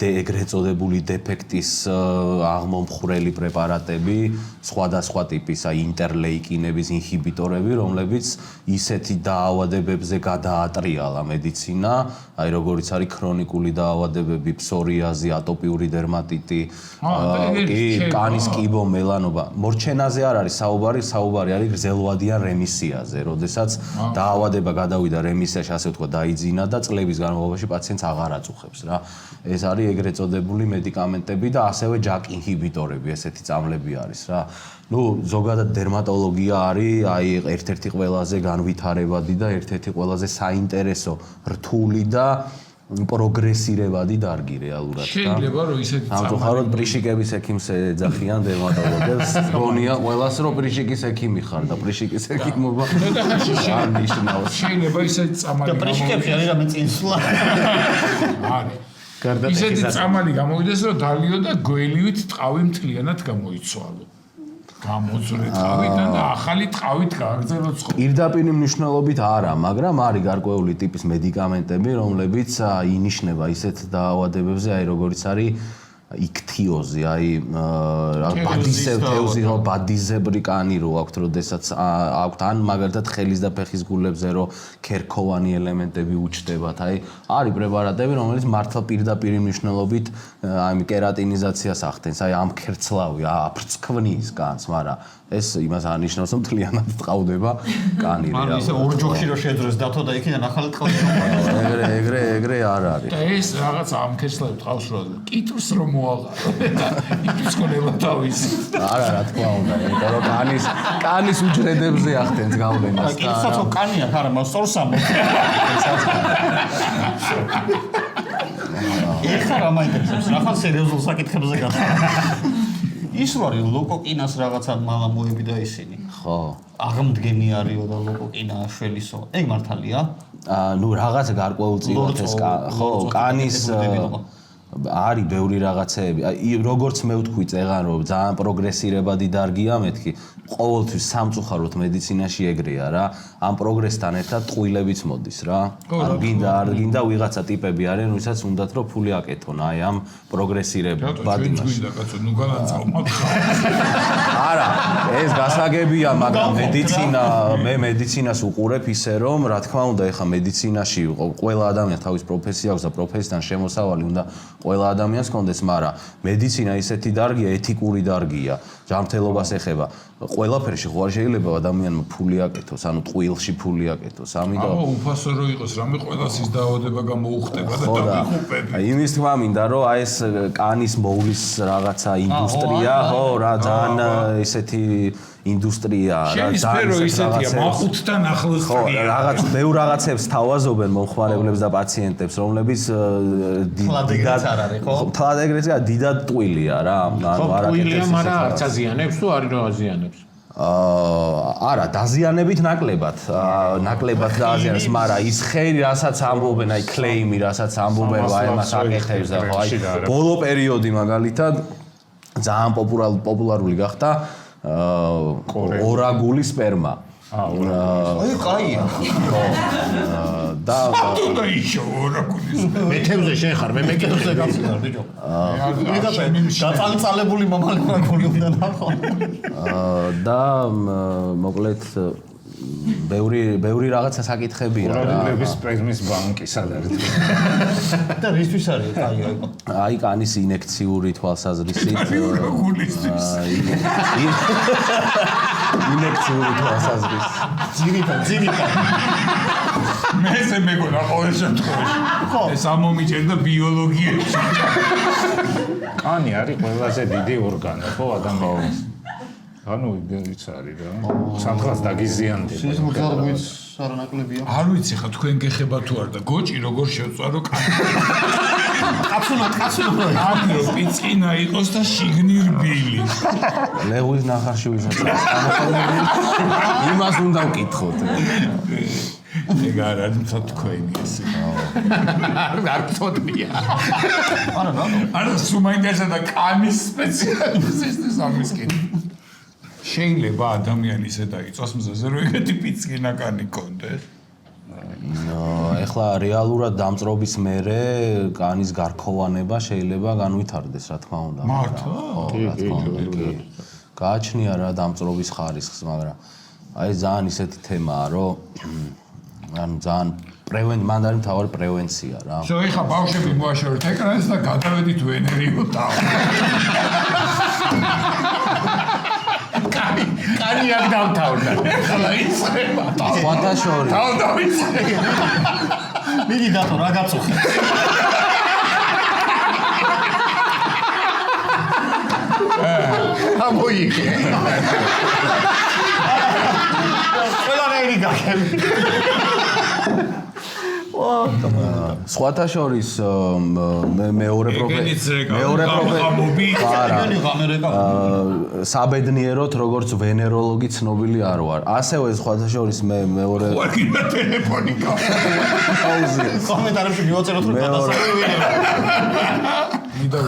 ეგრეთ წოდებული დეფექტის აღმომხვრელი პრეპარატები, სხვადასხვა ტიპის ინტერლეიკინების ინჰიბიტორები, რომლებიც ისეთი დაავადებებზე გადაატრიალა მედიცინა, აი როგორიც არის ქრონიკული დაავადებები, ფსორიაზი, ატოპიური დერმატიტი, კანის კიბო, მელანობა. მორჩენაზე არ არის საუბარი არის გრძელვადიან რემისიაზე, როდესაც დაავადება გადავიდა რემისიაში, ასე ვთქვა, დაიძინა და წლების განმავლობაში პაციენტს აღარ აწუხებს რა. ეს არის ეგრეთ წოდებული მედიკამენტები და ასევე ჯაკ ინჰიბიტორები, ესეთი წამლები არის რა. ნუ ზოგადად დერმატოლოგია არის აი ერთ-ერთი ყველაზე განვითარებადი და ერთ-ერთი ყველაზე საინტერესო, რთული და პროგრესირებადი დარგი რეალურად. შეიძლება რომ ისეთი სამწუხაროდ პრიშიკების ექიმს ეძახიან დერმატოლოგებს. გონია ყველას რომ პრიშიკის ექიმი ხარ და პრიშიკის ექიმობა არ ნიშნავს. შეიძლება ისეთი წამალი და პრიშიკებში არის რამე წინსვლა. არის. ისეთი წამალი გამოვიდეს რომ დალიო და გველივით ტყავი მთლიანად გამოიცვალო. გამოძვრე ტყავიდან და ახალი ტყავით გააგრძელო ცხოვრება. პირდაპირ მნიშვნელობით არა, მაგრამ არის გარკვეული ტიპის მედიკამენტები, რომლებიც ინიშნება ისეთ დაავადებებზე, აი როგორიც არის იქთიოზი, აი ბადიზებრი კანი რო აქვთ, როდესაც აქვთ ან მაგალითად ხელის და ფეხის გულებზე რო ქერქოვანი ელემენტები უჩნდებათ, აი არის პრეპარატები, რომელიც მართლა პირდაპირ მნიშვნელობით აი კერატინიზაციას ახდენს, აი ამ ქერცლავი აფრწქვნის კანს, მაგრამ ეს იმას არ ნიშნავს, რომ მთლიანად ტყავდება კანი. ანუ ისე ორ ჯოხში რო შეძრეს დათო და იქიდან ახალი ტყავი მოყვა. ეგრე არ არის. და ეს რაღაც ამ ქერცლავით ყავს რა კითხვს რომ მოაღარო და იფიცქონება თავის. არა, რა თქმა უნდა, იმიტომ რომ კანის უჯრედებზე ახდენს გავლენას და ისაცო კანია, არა, მოსწორსამო. ეხლა რა მაინტერესებს, რახან სერიოზულ საკითხებზე გადავიდეთ. ის რო არის ლოკოკინას რაღაცა მალამოები და ისინი. ხო. აღმდგენი არისო და ლოკოკინა შველისო. ეგ მართალია? ნუ რაღაც გარკვეულწილად ეს ხო, კანის არის ბევრი რაღაცეები. აი როგორც მე ვთქვი წეგან რომ ძალიან პროგრესირებადი დარგია მეთქი. ყოველთვის სამწუხაროდ მედიცინაში ეგრეა რა. ამ პროგრესთან ერთად ტყუილებიც მოდის რა. ან გინდა არ გინდა ვიღაცა ტიპები არიან, ვისაც უნდათ რომ ფული აკეთონ აი ამ პროგრესირებად იმაში. გინდა კაცო, ნუ განაცავ. არა, ეს გასაგებია, მაგრამ მე მედიცინას უყურებ ისე რომ, რა თქმა უნდა, ეხა მედიცინაში ყველა ადამიანს თავის პროფესია აქვს და პროფესიიდან შემოსავალი უნდა ყველა ადამიანს კონდეს, მაგრამ მედიცინა ისეთი დარგია, ეთიკური დარგია, ჯანმრთელობას ეხება. ყველაფერში ხო არ შეიძლება ადამიანმა ფული აკეთოს, ანუ ტყუილში ფული აკეთოს, ამიტომ აბა უფასო რო იყოს, რამე ყველას ის დაავადება გამოუხდება და დავიხუპები. იმის თქმა მინდა, რომ აი ეს კანის მოვლის რაღაცა ინდუსტრია, ხო, რა ძალიან ესეთი ინდუსტრიაა, რა ძალიან ისეთია, მახუთთან ახლოს ხო, რაღაც ბევრ რაღაცებს თავაზობენ მომხმარებლებს და პაციენტებს, რომლებიც თლად ეგრეც არა, დიდად ტყუილია რა, ანუ არა ტყუილია, მაგრამ არც აზიანებს თუ არ აზიანებს. არა, დაზიანებით ნაკლებად დააზიანებს, მაგრამ ის ხერი, რასაც ამბობენ, აი კლეიმი, რასაც ამბობენ, აი ამას აკეთებს და ხო, აი ბოლო პერიოდი მაგალითად ძალიან პოპულარული გახდა ორაგული სპერმა. აი, კაია. და დაიშო ორაგული სპერმა. მეთევზე შენ ხარ, მე მეკეთებზე გავხარ, ბიჭო. გაწალწალებული მამალი ორაგული უნდა ნახო. და მოკლედ ბევრი რაღაცა საკითხებია რა. ორაგულების სპერმის ბანკი სად არის? და რისთვის არის კაია? აი კანის ინექციური თვალსაზრისით ორაგულისთვის. ინექციური თვალსაზრისით. ძირითად. მეზე მეგონა ყოველ შემთხვევაში. ეს ამომიჭერდა ბიოლოგიაში. კანი არის ყველაზე დიდი ორგანო, ხო, ადამიანის. ანუ იც არის რა. სამხრას დაგიზიანდება. ის მოგზაურობიც არანაკლებია. არ ვიცი ხა თქვენ გეხება თუ არა და გოჭი როგორ შევწარო კანი. კაცუნო. ამი რომ პიწყინა იყოს და შიგნი რბილი. ლეღვის ნახარში ვიზარდა. იმას უნდა ვკითხოთ. ეგ არ არის თქვენი ესე. არ წოდია. არა სუმაინდერსა და კანის სპეციალისტის ამის კიდე. შეიძლება ადამიანი ისე დაიწოს მზეზე რომ ეგეთი პიწყინა კანი კონდეს. ეხლა რეალურად დამწრობის მერე კანის გარქოვანება შეიძლება განვითარდეს, რა თქმა უნდა. მართლა? ხო, რა თქმა უნდა. გააჩნია რა დამწრობის ხარისხს, მაგრამ აი ძალიან ისეთი თემაა, რომ ანუ ძალიან მან არის მთავარი პრევენცია რა. შო ეხა ბავშვები მოაშორეთ ეკრანს და გადავედით ვენერიო ტაო. კანი აქ დავთავრდა. ეხლა იწება ტაო. სხვათა შორის ტაო დავიწე. მიდი დათო რა გაწუხე. ამოიღე. ყველანაირი გაკები. სხვათა შორის მეორე საბედნიეროდ როგორც ვენეროლოგი ცნობილი არ ვარ. ასევე სხვათა შორის მეორე ვარგინა ტელეფონი გავხსნა. კომენტარებში მივაწეროთ რომ გადასახადები ვინებია.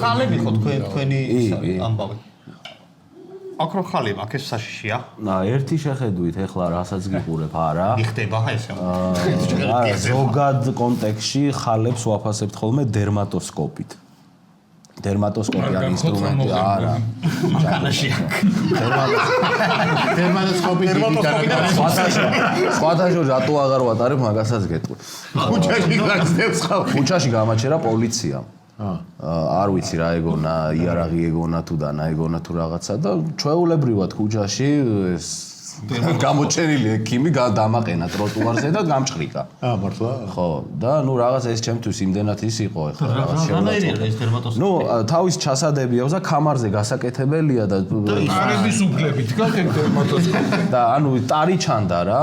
ხალები ხო თქვენი ამბავი. აქ რო ხალი მაქვს ეს საშიშია. ერთი შეხედვით ეხლა რასაც გიყურებ არა. იხდება ესე. ზოგად კონტექსში ხალებს ვაფასებთ ხოლმე დერმატოსკოპით. დერმატოსკოპი არის ინსტრუმენტი არა. განაში აქ. დერმატოსკოპი სხვათა შორის რატო აღარ ვატარებ მაგასაც გეტყვი. ხუჩაში გაგზნებს ხალხი. ხუჩაში გამაჩერა პოლიციამ. არ ვიცი რა ეგონა, იარაღი ეგონა თუ დანა ეგონა თუ რაღაცა და ჩვეულებრივად ქუჩაში ეს გამოჩენილი ექიმი დამაყენა ტროტუარზე და გამჭრიკა. მართლა? ხო, და ნუ რაღაც ეს ჩემთვის იმდენად ის იყო ეხლა რაღაც რანაირია ეს დერმატოსკოპი? ნუ თავის ჩასადები აქვს და კამარზე გასაკეთებელია და არების უფლებით გაკეთე დერმატოსკოპი. და ანუ ტარი ჩანდა რა.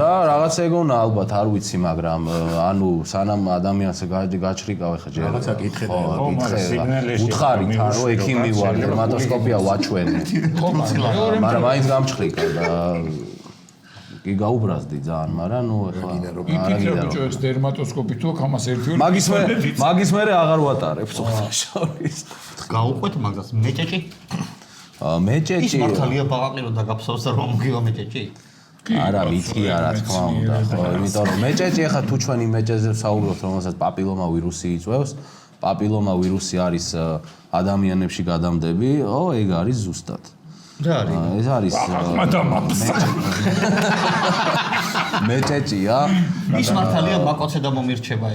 და რაღაც ეგონა ალბათ არ ვიცი, მაგრამ ანუ სანამ ადამიანს გაჭრიკავ ეხლა ჯერ რაღაცა კითხე და უთხარით რომ ექიმი ვარ დერმატოსკოპია ვაჩვენე. მაგრამ მაინც გამჭრიკა და კი გაუბრაზდი ძალიან, მაგრამ ნუ ეხლა იფიქრე ბიჭო ეს დერმატოსკოპი თუ აქ ამას ერთი ორი მაგის მერე აღარ ვატარებ სწორად შორის. გაუყვეთ მაგას მეჭეჭი? მეჭეჭი ის მართალია ბაღაყი რომ დაგაფსავს და რომ მოგივა მეჭეჭი? არა, მითი არა, თქმა უნდა, ხო, იმიტომ რომ მეჭეჭი ახლა თუ ჩვენი მეჭეზე ვსაუბრობთ, რომელსაც პაპილომა ვირუსი იწვევს, პაპილომა ვირუსი არის ადამიანებში გადამდები, ეგ არის ზუსტად. რა არის? ეს არის მეჭეჭია. ის მართალია მაკოცე და მომირჩება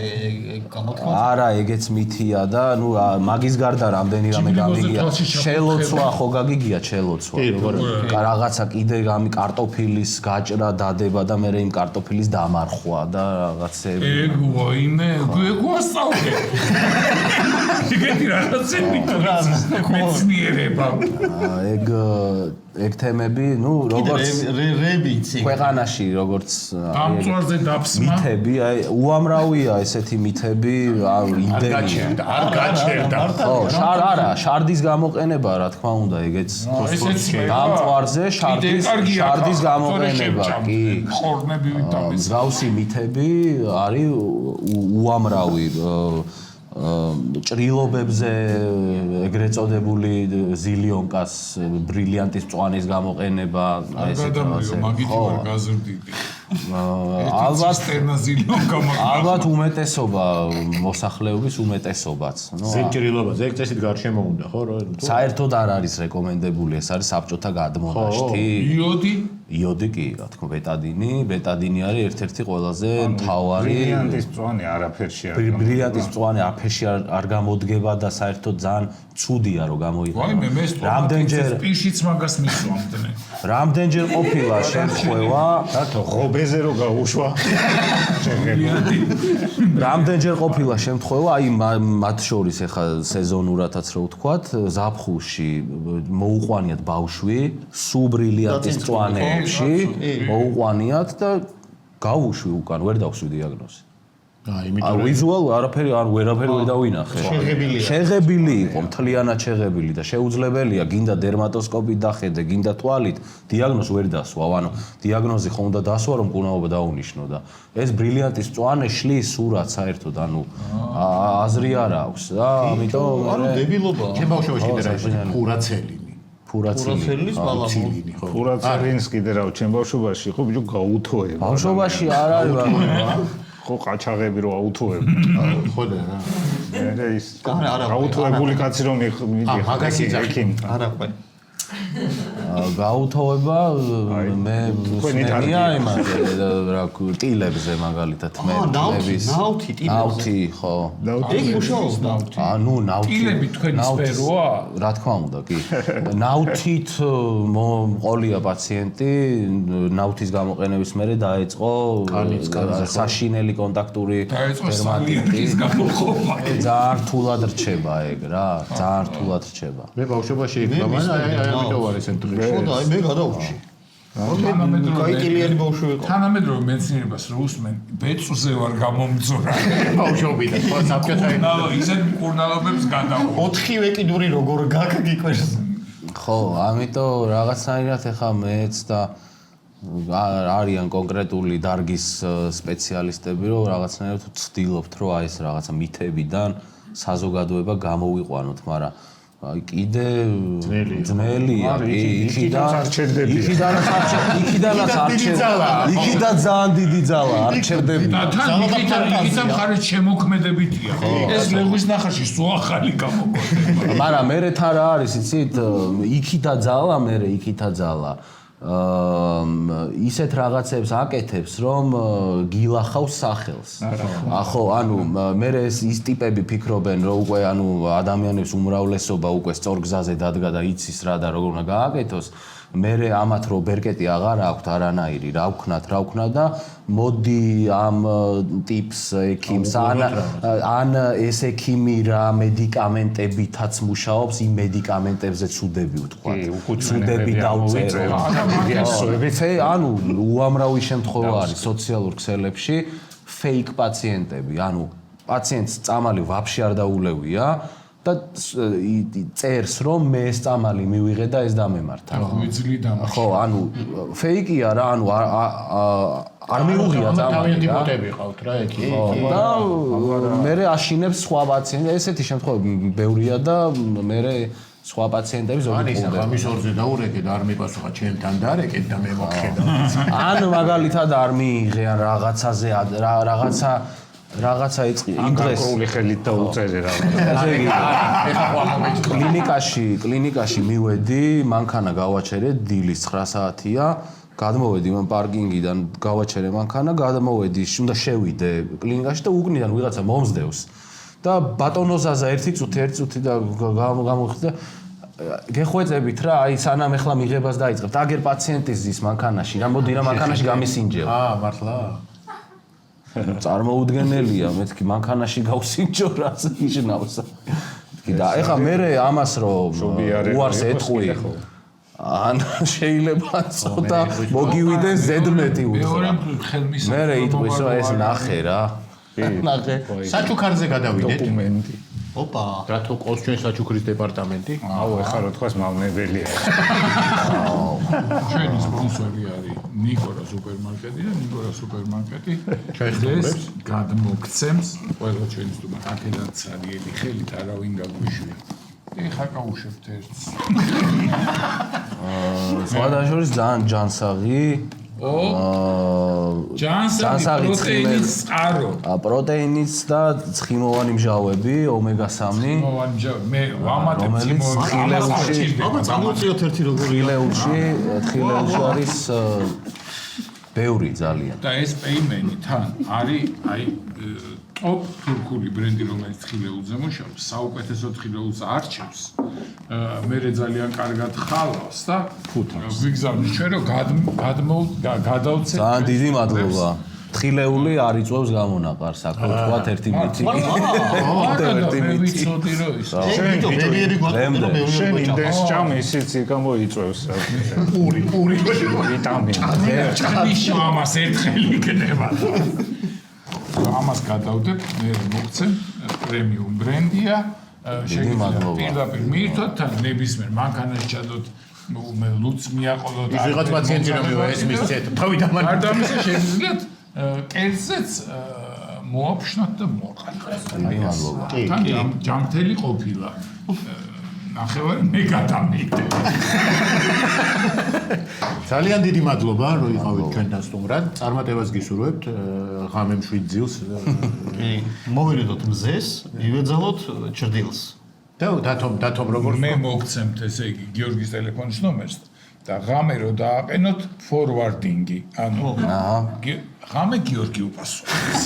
გამოთქვა? არა, ეგეც მითია და ნუ მაგის გარდა რამდენი რამე გამიგია. შელოცვა ხო გაგიგია შელოცვა. რაღაცა კიდე კარტოფილის გაჭრა, დადება და მე იმ კარტოფილის დამარხვა და რაღაცები. ეგო იმე, ეგ ვასწავლე. ეგეთი რაღაცები მეცნიერება. ეგ თემები, ნუ როგორც რებიცი. ქვეყანაში როგორც დამწვარზე დაფსმა. მითები, აი უამრავია ესეთი მითები, იდეა. არ გაჩერდა. ხო, შარდის გამოყენება, რა თქმა უნდა, ეგეც დამწვარზე შარდის გამოყენება, კი. ხორნები ვითამის. მსგავსი მითები არის უამრავი ჭრილობებზე ეგრეთ წოდებული ზილიონკას ბრილიანტის მწვანის გამოყენება ეს რაღაცა მაგით ვარ გაზრდილი ალბათ უმეტესობა მოსახლეობის უმეტესობაც ზეჭრილობა ეგ წესით გარშემო უნდა ხო საერთოდ არ არის რეკომენდებული ეს არის საბჭოთა გადმონაშთი იოდი კი რა თქმა ბეტადინი არის ერთ-ერთი ყველაზე მთავარი ბრილიანტის მწვანე არაფერში ბრილიანტის მწვანე არაფერში არ გამოდგება და საერთოდ ძალიან ცუდია რომ გამოიყენა ვაიმე მე რამდენჯერ პირშიც მაგას მისვამდნენ რამდენჯერ ყოფილა შემთხვევა რატო ღობეზე რო გაუშვა რამდენჯერ ყოფილა შემთხვევა აი მათ შორის ეხა სეზონურადაც რო ვთქვათ ზაფხულში მოუყვანიათ ბავშვი სუბრილიანტის მწვანეებში მოუყვანიათ და გაუშვი უკან ვერ დაგვსვი დიაგნოზი იმიტომ ვიზუალ არაფერი არ ვერაფერი ვერ დავინახე. შეღებილი იყო, მთლიანად შეღებილი და შეუძლებელია გინდა დერმატოსკოპით დახედე, გინდა თვალით, დიაგნოზ ვერ დასვავ. ანუ დიაგნოზი ხომ უნდა დასვა, რომ მკურნალობა დაუნიშნო და ეს ბრილიანტის მწვანე შლის სურათ საერთოდ, ანუ აზრი არ აქვს და ამიტომ ანუ დებილობა. ჩემ ბავშვობაში კიდე რა იყო ფურაცელინი. ფურაცელინის ბალამო. ფურაცელინს კიდე რა ჩემ ბავშვობაში იყო ბიჭო გაუთოება. ბავშვობაში არ არის ხო ყაჩაღები რო აუთოება. ხოდა რა. მე ის არა, აუთოებული კაცი რომ მიდი მაგას იძახი. არა ყვე. გაუთოვება მე თქვენი მენია იმაზე რა ტილებზე მაგალითად მე ნავთი ტილებზე. ნავთი ხო ეგ მუშაობდა. ანუ ნავთი ტილები თქვენი სფეროა? რა თქმა უნდა კი ნავთით მყოლია პაციენტი ნავთის გამოყენების მერე დაეწყო საშინელი კონტაქტური დერმატიტის გამოყოფა. ძალიან რთულად რჩება ეგ რა ძალიან რთულად რჩება მე ბავშვობაში იქნება ამიტომ არის ცენტრი. ხოდა აი მე გადავჭი. კაიტილიანი ბავშვი იყო. თანამედროვე მეცნიერებას რო უსმენ, ბეწვზე ვარ გამომძორა. ბავშვობიდან ხო საბჭოთა ისეთ მკურნალობებს გადავა. 4-ვე კიდური როგორ გაგიკვეს. ხო ამიტომ რაღაცნაირად ეხა მეც და არიან კონკრეტული დარგის სპეციალისტები რომ რაღაცნაირად ვცდილობთ რომ აი ეს რაღაცა მითებიდან საზოგადოება გამოვიყვანოთ, მაგრამ აი კიდე ძნელია იქიდანაც იქიდან ძალიან დიდი ძალა არ ჩერდები და თან იქიდან მხარეს შემოქმედებითია. ეს ლეღვის ნახაში სულ ახალი გამოკვდება. მაგრამ მე თან რა არის იცით იქიდა ძალა ისეთ რაღაცებს აკეთებს რომ გილახავს სახელს. ხო, ანუ მე ის ტიპები ფიქრობენ რომ უკვე ანუ ადამიანებს უმრავლესობა უკვე სწორ გზაზე დადგა და იცის რა და როგორ უნდა გააკეთოს. მე ამათ რო ბერკეტი აღარ აქვთ არანაირი რა ვქნათ და მოდი ამ ტიპს ექიმს ან ეს ექიმი რა მედიკამენტებითაც მუშაობს იმ მედიკამენტებზე ცუდები ვთქვათ ცუდები დავწერო ანუ უამრავი შემთხვევა არის სოციალურ ქსელებში ფეიქ პაციენტები ანუ პაციენტს წამალი ვაფშე არ დაულევია და წერს რომ მე ეს წამალი მივიღე და ეს დამემართა. ხო, ანუ ფეიკია რა, ანუ არ მიუღია წამალი. თავიანთი პოტები ყავთ რა ეკი. და მე აშინებს სხვა პაციენტები, ესეთი შემთხვევები ბევრია და მე სხვა პაციენტები ზოგი არის ამის ორზე დაურეკე და არ მიპასუხა ჩემთან დარეკეთ და მე მოგხედავ. ან მაგალითად არ მიიღე ან რაღაცაზე რაღაცა იწყი იმ დღეს გაკრული ხელით და უწერე რა. კლინიკაში მივედი, მანქანა გავაჩერე, დილის 9 საათია, გადმოვედი მან პარკინგიდან, გავაჩერე მანქანა, გადმოვედი, უნდა შევიდე კლინიკაში და უკნიდან ვიღაცა მომსდევს. და ბატონოზაზა 1 წუთი და გამოხდა გეხვეწებით რა, აი სანამ ეხლა მიღებას დაიწყებთ, აგერ პაციენტი ზის მანქანაში, რა მოდი რა მანქანაში გამისინჯევ. მართლა. წარმოუდგენელია, მეთქი მანქანაში გავსინჯო რას ნიშნავს. და ეხლა მე ამას რომ უარს ეთყვი. ან შეიძლება ცოტა მოგივიდეს ზედმეტი უთხრა. მე იტყვის რომ ეს ნახე რა. ნახე. საჩუქარზე გადავიდეთ. დოკუმენტი. ოპა. რატო ყავს ჩვენ საჩუქრის დეპარტამენტი? აუ ეხლა რო თქვას მავნებელია. ჩვენი სპონსორი არის ნიკორა სუპერმარკეტი და ნიკორა სუპერმარკეტი ჩვენს გადმოგცემს ყველა ჩვენი სტუმარი აქედან ცარიელი ხელით არავინ გაგვიშვია. ეხა გავუშვებთ ერთს. სხვადასხვა ძალიან ჯანსაღი ჯანსაღი პროტეინის წყარო. პროტეინის და ცხიმოვანი მჟავები, ომეგა-3. ცხიმოვანი მჟავები. მე ვამატებ ცხილეულში. აბა წამოწიოთ ერთი როგორი თხილეულში არის ბევრი ძალიან. და ეს პეიმენი თან არის აი ტოპ თურქული ბრენდი რომელიც თხილეულზე მუშაობს, საუკეთესო თხილეულს არჩევს. მე ძალიან კარგად ხალავს და ფუთავს. ვიგზავნით ჩვენ რომ გადავცეთ. ძალიან დიდი მადლობა. თხილეული არ იწვევს გამონაყარს, აქ ვთქვათ ერთი მითი. ერთი მითი. ვიცოდი რომ ის. შენ იმდეს ჭამი ისიც გამოიწვევს. პური ვიტამინი. ჩამის ამას ერთხელ იქნება. ამას გადავდებ, მე მოგცემ პრემიუმ ბრენდია, შეგიძლიათ პირდაპირ მიირთვათ თან ნებისმიერ მანქანაში ჩადოთ, მე ლუც მიაყოლოთ. ის ვიღაც პაციენტი რომ ესმის ცეთ, თავიდან მან. გარდა ამისა შეგიძლიათ კერძზეც მოაფშნათ და მოაყენოთ. თან ჯანმრთელი ყოფილა. ნახევარი მე გადამიდე. ძალიან დიდი მადლობა რომ იყავით ჩვენთან სტუმრად. წარმატებას გისურვებთ ღამე მშვიდ ძილს. მოვიდოდოთ მზეს, მივეძალოთ ჭრდილს. და დათომ როგორ მე მოგცემთ ესე იგი გიორგის ტელეფონის ნომერს და ღამე რო დააყენოთ ფორვარდინგი. ანუ ღამე გიორგი უპასუხებს.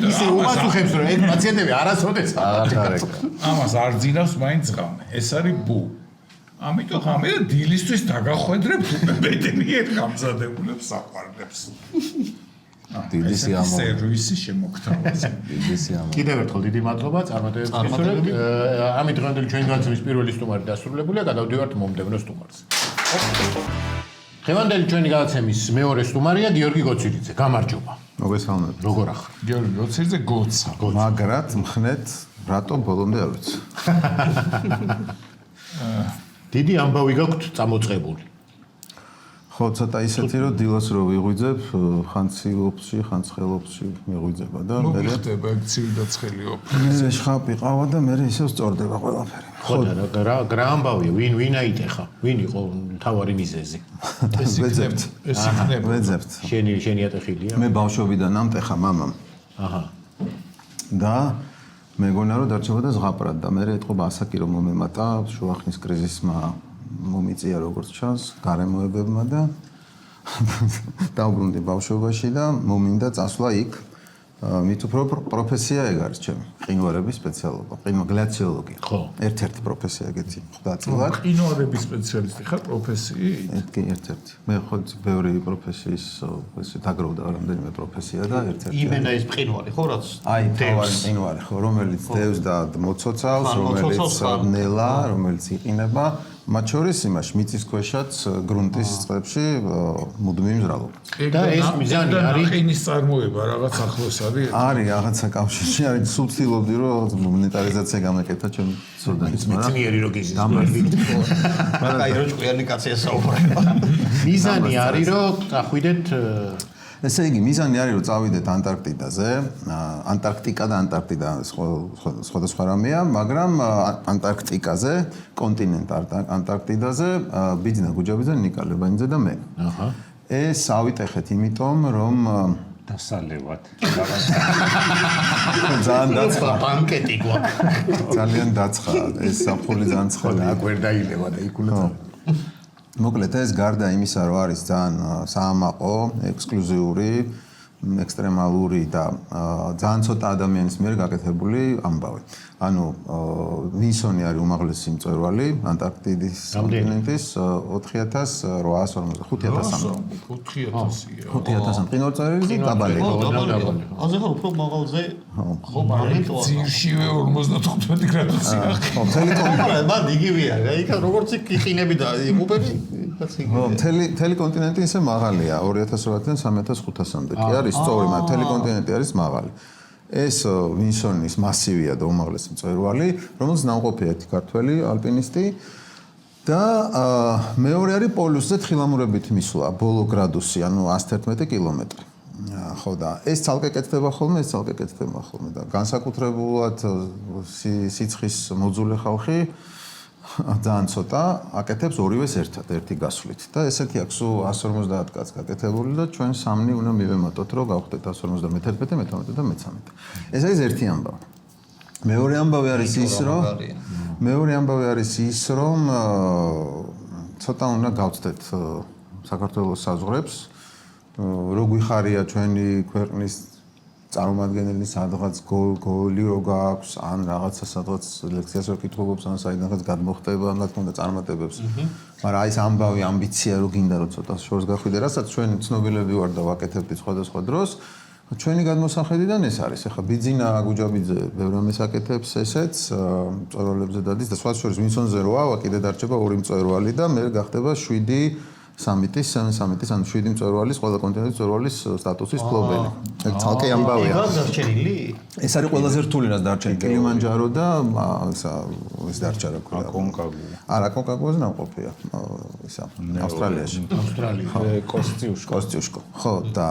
ისე უპასუხებს რომ ეგ პაციენტები არასოდეს ამას არ ძინავს მაინც ღამე. ეს არის ბუ. ამიტომ ღამე და დილისთვის დაგახვედრებთ ბედნიერ გამზადებულებს საყვარლებს. დიდი სიამოვნებაა. სერვისი შემოგთავაზა. დიდი სიამოვნებაა. კიდევ ერთხელ დიდი მადლობა წარმატებებს გისურვებთ. ამით დღევანდელი ჩვენი განაცემის პირველი სტუმარი დასრულებულია, გადავდივართ მომდევნო სტუმარზე. დღევანდელი ჩვენი განაცემის მეორე სტუმარია გიორგი გოცირიძე. გამარჯობა. მოგესალმებით. როგორ ახარ? გიორგი გოცირიძე გოცა. მაგრად მხნეთ, რატომ ბოლომდე არ ვიცი. დიდი ამბავი გაქვთ წამოწყებული. ხო, ცოტა ისეთი რომ დილას რო ვიღვიძებ, ხან ცილოფში, ხან ცხელოფში მიღვიძება და მე მოხდება ეგ ცივი და ცხელი ოფი. მე შხაპი ყავა და მე ისევ სწორდება ყველაფერი. ხო და რა ამბავია, ვინ აიტეხა? ვინ იყო მთავარი მიზეზი? ეს იქნება. ვეძებთ. შენი ატეხილია? მე ბავშვობიდან ამტეხა მამამ. აჰა. და მეგონა რომ დარჩებოდა ზღაპრად და მე ეთყობა ასაკი რომ მომემატა შუახნის კრიზისმა მომიწია როგორც ჩანს გარემოებებმა და დაუბრუნდი ბავშვობაში და მომინდა წასვლა იქ მით უფრო პროფესია ეგ არის ჩემი ყინვარების სპეციალობა გლაციოლოგია ხო ერთ-ერთი პროფესია ეგეთი ხვდაწილად ყინვარების სპეციალისტი ხარ პროფესიით ერთ-ერთი მე ხო ბევრი პროფესიის ესე დაგროვდა რამდენიმე პროფესია და ერთ-ერთი იმენა ის ყინვარი ხო რაც აი თავარი ყინვარი ხო რომელიც დევს და მოცოცავს რომელიც ნელა რომელიც იყინება მათ შორის იმაში მიწისქვეშაც გრუნტის წყლებში მუდმივი მზრალობა. და ეს მიზანი არის ყინის წარმოება რაღაც ახლოს არის. არის რაღაცა კავშირში არის სულ ვცდილობდი რომ მონეტარიზაცია გამეკეთა ჩემი სურდენის მაგრამ მეცნიერი რო გიზის. მაგრამ აი რო ჭკვიანი კაცია საუბრება. მიზანი არის რომ წახვიდეთ ესე იგი მიზანი არის რომ წავიდეთ ანტარქტიდაზე, ანტარქტიკა და ანტარქტიდა სხვადასხვა რამეა, მაგრამ ანტარქტიკაზე, კონტინენტ ანტარქტიდაზე ბიძინა გუჯაბიძე, ნიკა ლებანიძე და მე. აჰა. ეს ავიტეხეთ იმიტომ რომ დასალევად. ძალიან დაცხა, ბანკეტი გვაქვს. ძალიან დაცხა, ეს საფხული ძალიან ცხელი. აქ ვერ დაილევა და იქულა. მოკლედ ეს გარდა იმისა რომ არის ძალიან საამაყო, ექსკლუზიური, ექსტრემალური და ძალიან ცოტა ადამიანის მიერ გაკეთებული ამბავი. ანუ ვინსონი არის უმაღლესი მწვერვალი ანტარქტიდის კონტინენტის 4845-5000 5000 მყინვარწვერვალი და დაბალი. ასე ხო უფრო მაღალზე ხო მაგალითად ძირშივე 55 გრადუსია. ხო, მთელი კონტინენტი მან იგივეა, იქ როგორც იყინები და იყუბები, ხო, მთელი კონტინენტი ისე მაღალია 2800-დან 3500-მდე. კი არის სწორი, მაგრამ მთელი კონტინენტი არის მაღალი. ეს ვინსონის მასივია და უმაღლესი მწვერვალი, რომელსაც ნამყოფია ერთი ქართველი ალპინისტი და მეორე არის პოლუსზე თხილამურებით მისვლა, ბოლო გრადუსი, ანუ 111 კილომეტრი. ხო და ეს ცალკე კეთდება ხოლმე და განსაკუთრებულად სიცხის მოძულე ხალხი ძალიან ცოტა აკეთებს ორივეს ერთად, ერთი გასვლით და ესეთი აქვს 150 კაც გაკეთებული და ჩვენ სამნი უნდა მივემატოთ, რომ გავხდეთ 150, მე-11, მე-12 და მე-13. ეს არის ერთი ამბავი. მეორე ამბავი არის ის, რომ ცოტა უნდა გავწდეთ საქართველოს საზღვრებს, რო გვიხარია ჩვენი ქვეყნის წარმომადგენელი სადღაც გოლი რო გააქვს ან რაღაცა სადღაც ლექციას რო კითხულობს ან საიდანაც გადმოხდება რა თქმა უნდა წარმატებებს მაგრამ აი ეს ამბავი ამბიცია რო გინდა რომ ცოტა შორს გახვიდე რასაც ჩვენ ცნობილები ვარ და ვაკეთებთ სხვადასხვა დროს ჩვენი გადმოსახედიდან ეს არის ახლა ბიძინა გუჯაბიძე ბევრ ამას აკეთებს ესეც მწვერვალებზე დადის და სხვა შორის ვინსონზე როა კიდე დარჩება ორი მწვერვალი და მე გახდება 7 სამიტის ანუ 7 მწვერვალის ყველა კონტინენტის მწვერვალის სტატუსის ფლობელი. ეს ცალკე ამბავია. დარჩენილი? ეს არის ყველაზე რთული რაც დარჩენილი. კილიმანჯარო და ეს დარჩა რა ქვია. კონკაგუა. არა, კონკაგუაზე ნამყოფია. ისა ავსტრალიაში. კოსტიუშკო. ხო, და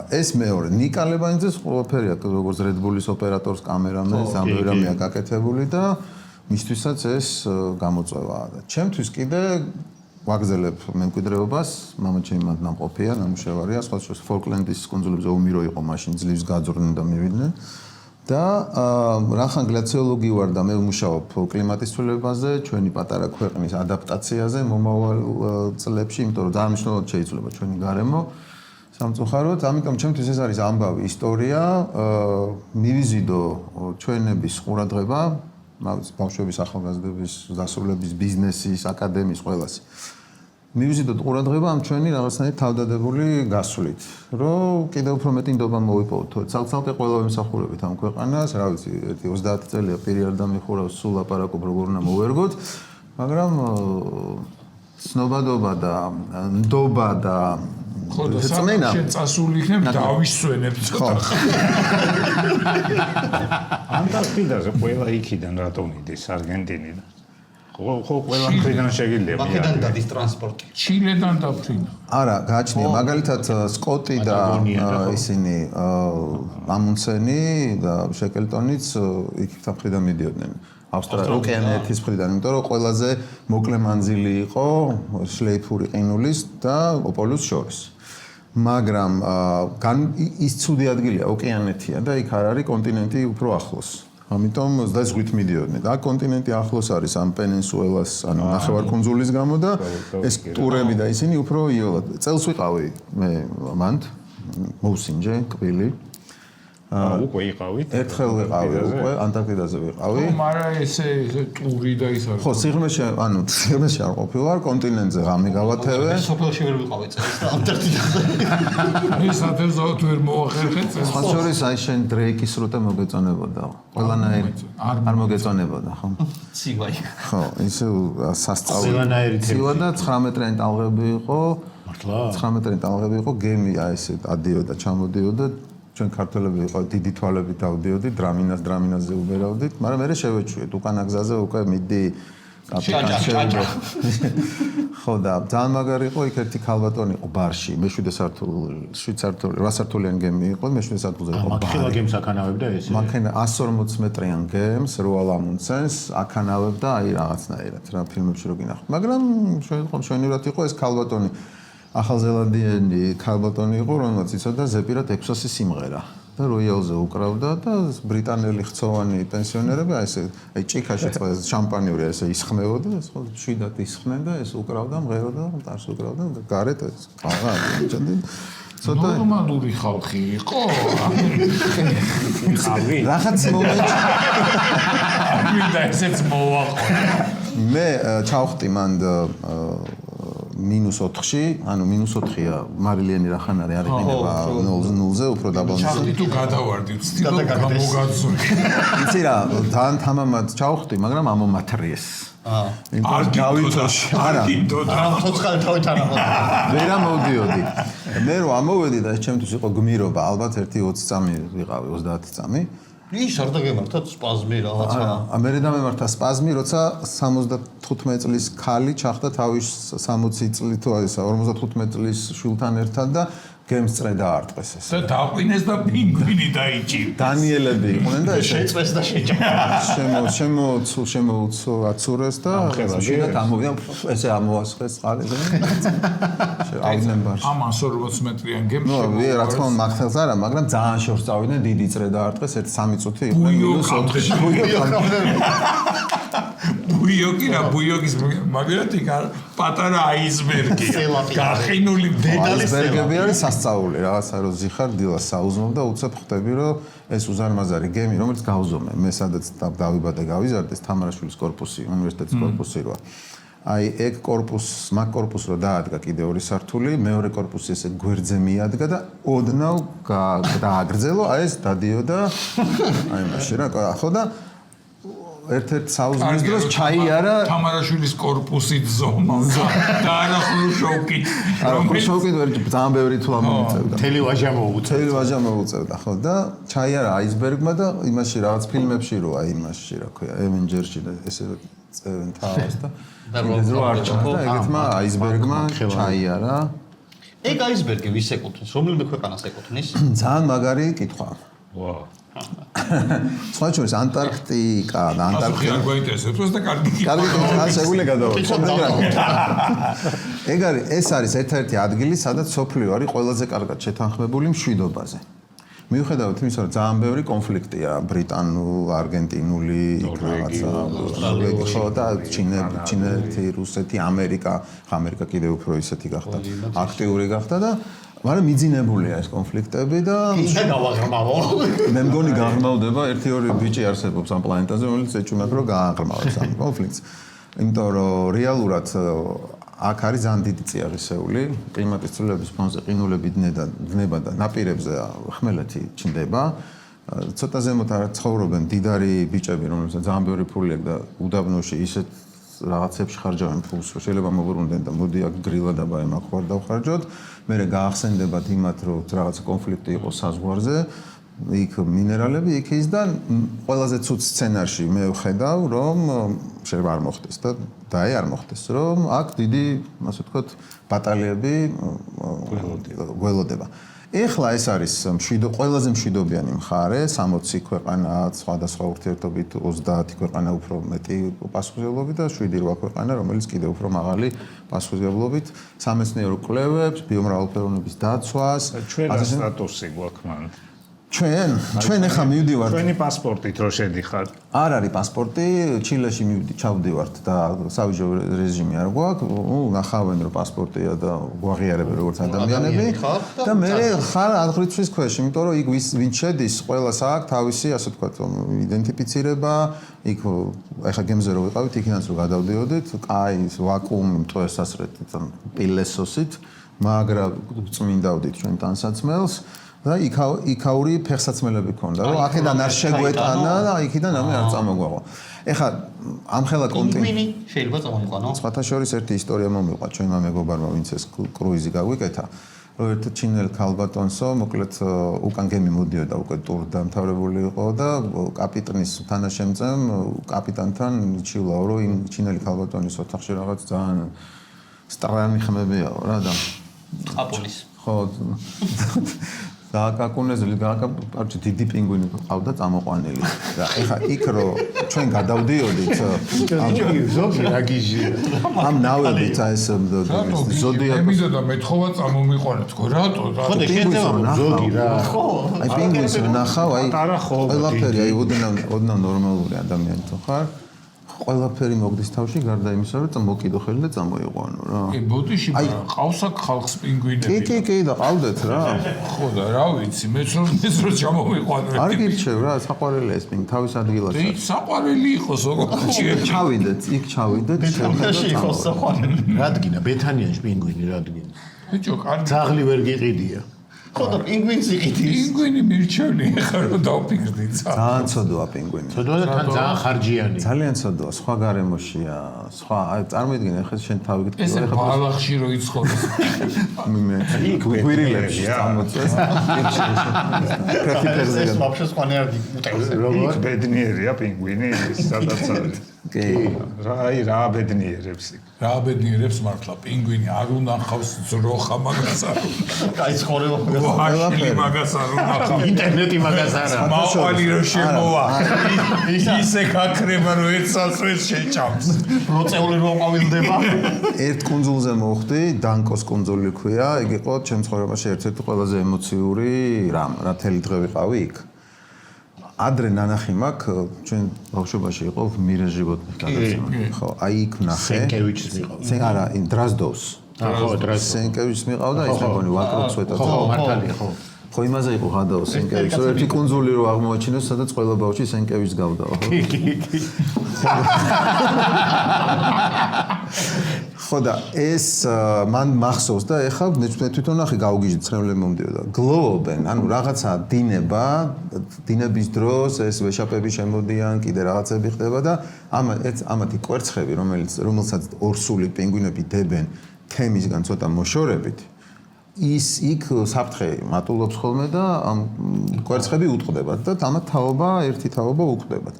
ეს მეორე ნიკალებანიძეს ყველაფერია, როგორც Red Bull-ის ოპერატორს, კამერამენს, ამბები რამეა გაკეთებული და მისთვისაც ეს გამოწვევაა და ჩემთვის კიდე ვაგზელებ მემკვიდრეობას, მამაჩემი მათ ნამყოფია, ნამუშევარია, სხვა ფოლკლენდის კუნძულებზე უმირო იყო მაშინ ძლივს გაძვრდნენ და მივიდნენ. და რახან გლაციოლოგი ვარ და მე ვმუშაობ კლიმატის ცვლილებაზე, ჩვენი პატარა ქვეყნის ადაპტაციაზე მომავალ წლებში, იმიტომ რომ ძალიან მნიშვნელოვნად შეიცვლება ჩვენი გარემო. სამწუხაროდ, ამიტომ ჩემთვის ეს არის ამბავი, ისტორია, მივიზიდო ჩვენების ყურადღება, ბავშვების, ახალგაზრდების, დასრულების, ბიზნესის, აკადემიის ყველას. მივიზიდოთ ყურადღება ამ ჩვენი რაღაცნაირი თავდადებული გასვლით, რომ კიდევ უფრო მეტი ნდობა მოვიპოვოთ. ცალ-ცალკე ყველა ვიმსახურებით ამ ქვეყანას, რა ვიცი, 30 წელია პირი არ დამიხურავს, სულ ლაპარაკობ როგორ უნდა მოვერგოთ, მაგრამ ცნობადობა და ნდობა და ხო და შენ წასული იქნებ დავისვენებ ცოტა. ანტარქტიდაზე ყველა იქიდან რატომ იდის არგენტინიდან? ხო ყველა მხრიდან შეგიძლია. მაქედან დადის ტრანსპორტი. ჩილედან დაფრინა. არა, გააჩნია მაგალითად სკოტი და ისინი ამუნსენი და შეკელტონიც იქიდან მხრიდან მიდიოდნენ. ავსტრალია ოკეანეთის მხრიდან, იმიტომ რომ ყველაზე მოკლე მანძილი იყო შლეიფური ყინულის და ოპოლუს შორის. მაგრამ ის ცუდი ადგილია ოკეანეთია და იქ არ არის კონტინენტი უფრო ახლოს. ამიტომ და ზღვით მიდიოდნენ. და კონტინენტი ახლოს არის ამ პენინსულას, ანუ ნახევარკუნძულის გამო და ეს ტურები და ისინი უფრო იოლად. წელს ვიყავი მე მანდ მოუსინჯე, კვილი. უკვე იყავით? ერთხელ ვიყავი უკვე, ანტარქტიდაზე ვიყავი. ხო, მაგრამ ესე ტური და ის არის. ხო, სიღრმეში არ ყოფილვარ, კონტინენტზე ღამე გავათევე. სოფელში ვერ ვიყავი წელს და ანტარქტიდაზე. ეს ათევზაოთ ვერ მოახერხეთ წელს. სხვა შორის აი შენ დრეიკის რუტა მოგეწონებოდა. ყველანაირი არ მოგეწონებოდა, ხო? ცივაი. ხო, ისე სასწაული. ცივა და 19 მეტრიანი ტალღები იყო. მართლა? 19 მეტრიანი ტალღები იყო, გემი აი ესე ადიოდა, ჩამოდიოდა. ჩვენ ქართველები ვიყავით, დიდი თვალებით დავდიოდით, დრამინაზე უბერავდით, მაგრამ მე შევეჩვიეთ, უკანა გზაზე უკვე მიდი კაპიტანი შევიდე. ხო და ძალიან მაგარი იყო, იქ ერთი ქალბატონი იყო ბარში, მე-7 სართული, 8 სართულიანი გემი იყო, მე-7 სართულზე იყო ბარი. მაქელა გემს აკანავებდა ესე? მაქენა 140 მეტრიან გემს, როალ ამუნსენს აკანავებდა აი რაღაცნაირად, რა ფილმებში რო გინახავთ. მაგრამ ჩვენივრად იყო ეს ქალბატონი. ახალზელანდიელი ქალბატონი იყო, რომელსაც იცოდა ზეპირად 600 სიმღერა და როიალზე უკრავდა და ბრიტანელი ხცოვანი პენსიონერები აი ესე აი ჭიქაში შამპანიური ესე ისხმევოდა და სხვა შვიდად ისხმენ და ეს უკრავდა, მღეროდა, ტარს უკრავდა და გარეთ ეს აღარ ჩანდი ცოტა ნორმალური ხალხი იყო. ხავი. რაღაც მომენტში მინდა ესეც მოვაყო. მე ჩავხტი მანდ -4-ში, ანუ -4-ია მარილიანი რახან არის იყინება 0-0-ზე, უფრო დაბალ. ჩახტი თუ გადავარდი, ვცდილობ გამოგაცვი. იცი რა, ძალიან თამამად ჩავხტი, მაგრამ ამომათრიეს. არ გავითოში. არა. ცოცხალი თავით არ ამოდი. ვერა მოვდიოდი. მე რო ამოვედი და ეს ჩემთვის იყო გმირობა, ალბათ 1-20 წამი ვიყავი, 30 წამი. ის არ დაგემართა სპაზმი რაღაცა. მე დამემართა სპაზმი, როცა 75 წლის ქალი ჩახდა თავის 60 წლით თუ აი 55 წლის შვილთან ერთად და გემს წრე დაარტყეს ეს. და დაყვინეს და პინგვინი დაიჭირა. დანიელები იყვნენ და შეწვეს და შეჭა. შემოაცურეს და შინათ ამოვიდა ესე ამოასხეს წყალზე. ავიდნენ ბარში. ამ 140 მეტრიან გემში. ნუ რა თქმა უნდა მაგთელს არა, მაგრამ ძალიან შორს წავიდნენ, დიდი წრე დაარტყეს, 1-3 წუთი იყვნენ -4-ში. ბუიოკის მაგალითად იქ პატარა აიზბერგი. გახინული დედალის აიზბერგები არის სასწაული, რაღაცა რო ზიხარ დილას საუზმობ და უცებ ხვდები, რომ ეს უზარმაზარი გემი, რომელიც გავზომე, მე სადაც დავიბადე, გავიზარდე, თამარაშვილის корпуსი, უნივერსიტეტის корпуსი როა. აი ეგ მაგ корпуს რო დაადგა კიდე 2 სართული, მეორე корпуსი ესე გვერდზე მიადგა და ოდნავ დააგრძელო, აი ეს დადიოდა აი მაშინ რა, ხო და ერთ-ერთ საუზმის დროს ჩაიარა თამარაშვილის корпуსით ზომავდა და არახურში ხუშოვკით. არა, ხუშოვკით ვერ ძალიან ბევრი თვლა მომიწევდა. მთელი ვაჟა მოუწევდა. მთელი ვაჟა მოუწევდა, ხო და ჩაიარა აისბერგმა და იმაში რაღაც ფილმებში რო აი იმაში რა ქვია, Avengers-ში და ესე წევენ თავს და რო არ ჩანდა, ეგეთმა აისბერგმა ჩაიარა. ეგ აისბერგი ვის ეკუთვნის? რომელიმე ქვეყანას ეკუთვნის? ძალიან მაგარი კითხვა. ვა. სხვა შორის ანტარქტიკა და ანტარქტიკა არ გვაინტერესებს და კარგი კარგი კითხვა, შეგვიძლია გადავაწყოთ. ეს არის ერთ-ერთი ადგილი, სადაც სოფლიო არის ყველაზე კარგად შეთანხმებული მშვიდობაზე. მიუხედავად იმისა, რომ ძალიან ბევრი კონფლიქტია ბრიტანულ-არგენტინული, რაღაცა, ხო და ჩინეთი, რუსეთი, ამერიკა კიდევ უფრო ისეთი გახდა, აქტიური გახდა და მაგრამ მიძინებულია ეს კონფლიქტები და ისე გავაღრმავო. მე მგონი გაღრმავდება 1-2 ბიჭი არსებობს ამ პლანეტაზე, რომელიც ეჭვმება რომ გააღრმავებს ამ კონფლიქტს. იმიტომ რომ რეალურად აქ არის ძალიან დიდი წიაღისეული, კლიმატის ცვლილების ფონზე ყინულები დნება და ნაპირებზე ხმელეთი ჩნდება. ცოტა ზემოთ არ ცხოვრობენ დიდარი ბიჭები, რომელსაც ძალიან ბევრი ფული აქვს და უდაბნოში ისეთ რაღაცებში ხარჯავენ ფულს, რომ შეიძლება მოbrunდნენ და მოდი აქ გრილადაბა ემახ ხარ დავხარჯოთ. მერე გაახსენდებათ იმათ, რომ რაღაცა კონფლიქტი იყოს საზღვარზე, იქ მინერალები იქ ის და ყველაზე ცუდ სცენარში მე ვხედავ, რომ შეიძლება არ მოხდეს და არ მოხდეს, რომ აქ დიდი, ასე ვთქვათ, ბატალიები გველოდება. ეხლა ეს არის ყველაზე მშვიდობიანი მხარე, 60 ქვეყანა, სხვადასხვა ურთიერთობით 30 ქვეყანა უფრო მეტი პასუხისმგებლობით და 7-8 ქვეყანა, რომელიც კიდევ უფრო მაღალი პასუხისმგებლობით სამეცნიერო კვლევებს, ბიომრავალფეროვნების დაცვას, ჩვენი სტატუსი გვაქვს მან. ჩვენ ახლა მივდივართ. ჩვენი პასპორტით რო შედიხარ. არ არის პასპორტი, ჩილეში ჩავდივართ და საბიჯო რეჟიმი არ გვაქვს. ნახავენ რომ პასპორტია და გვაღიარებენ როგორც ადამიანები და მე ხარ აღრიცხვის ქვეშ, იმიტომ რომ იქ ვინც შედის, ყველას აქვს თავისი, ასე ვთქვათ, იდენტიფიცირება, იქ ახლა გემზე რო ვიყავით, იქინაც რო გადავდიოდით, კაი ვაკუუმი მტვერსასრეთ პილესოსით, მაგრა წმინდავდით ჩვენ ტანსაცმელს. და იქაური ფეხსაცმელები ქონდა, რომ აქედან არ შეგვეტანა და იქიდან ამე არ წამოგვაყვა. ეხლა ამხელა პინგვინი შეიძლება წამოიყვანო. სხვათა შორის ერთი ისტორია მომიყვა ჩვენმა მეგობარმა, ვინც ეს კრუიზი გაგვიკეთა, რომ ერთ ჩინელ ქალბატონსო, მოკლედ უკან გემი მოდიოდა, უკვე ტური დამთავრებული იყო და კაპიტნის თანაშემწემ კაპიტანთან იჩივლაო, რომ იმ ჩინელი ქალბატონის ოთახში რაღაც ძალიან სტრანი ხმებიაო რა და აპოლის. ხო გააკაკუნეზელი კარჩი დიდი პინგვინი ყავდა წამოყვანილი და ეხა იქ რო ჩვენ გადავდიოდით ზოგი რა გიჟია ამ ნავებით ეს ზოდიაკოს ემიდა და მეთხოვა წამომიყვანეთ ხო რატო ხო და შეიძლება ზოგი რა ხო აი პინგვინს ნახავ აი არა ხო ყველაფერი აი ოდნავ ნორმალური ადამიანი თუ ხარ ყველაფერი მოგდის თავში გარდა იმისა რომ მოკიდო ხელი და წამოიყვანო რა კი ბოდიში ყავს აქ ხალხს პინგვინები კი და ყავდეთ რა ხო და რა ვიცი მეც რომ ჩამომიყვანო არ გირჩევ რა საყვარელია ეს პინგვინი თავის ადგილას იქ საყვარელი იყოს ოღონდ იქ ჩავიდეთ ბეთანიაში იყოს საყვარელი რადგინა ბეთანიაში პინგვინი რადგინა ბიჭო კარგი ძაღლი ვერ გიყიდია ხო და პინგვინს იყიდის პინგვინი მირჩევნი ხა რომ დავფიქრდი ძალიან ცოდოა პინგვინი ცოდვა და თან ძალიან ხარჯიანი ძალიან ცოდოა სხვა გარემოშია სხვა აი წარმოიდგინე ახლა შენ თავი გიტყვი ესე ბალახში რო იცხოვრეს მე იქ გვირილებში წამოწეს ეს ვაფშე სხვანი არ გიტყვს იქ ბედნიერია პინგვინი სადაც არის კი რა ბედნიერებს იქ რა ბედნიერებს მართლა პინგვინი არ უნახავს ძროხა მაგას არ კაი ცხოვრება ვაშლი მაგას არ უნახავს ინტერნეტი მაგას არა მაყვალი რო შემოვა ისე გაქრება რომ ერთ სასწრებს შეჭამს პროცეული რომ ყავილდება ერთ კუნძულზე მოხვდი დანკოს კუნძული ქვია ეგ იყო ჩემ ცხოვრებაში ერთ-ერთი ყველაზე ემოციური რამ რა თელი დღე ვიყავი იქ ადრე ნანახი მაქვს ჩვენ ბავშვობაში იყო მირეჟიბოთ გადაცემა ხო აი იქ ნახე სენკევიჩის მიყავდა არა დრაზდოვს ხო დრაზდოვს სენკევიჩის მიყავდა ის მეგონი ვაკრობს ვეტა ხო მართალია ხო ხო იმაზე იყო გადაო სენკევიჩს რომ ერთი კუნძული რო აღმოაჩინოს სადაც ყველა ბავშვი სენკევიჩს გავდაო ხო ხო და ეს მან მახსოვს და ეხლა მე თვითონ ნახე გავგიჟდი ცრემლები მომდიოდა გლოვობენ ანუ რაღაცა დინების დროს ეს ვეშაპები შემოდიან კიდე რაღაცები ხდება და ამათი კვერცხები რომელსაც ორსული პინგვინები დებენ თემისგან ცოტა მოშორებით ის იქ საფრთხე მატულობს ხოლმე და ამ კვერცხები უტყდებათ და თამათ ერთი თაობა უყვდებათ.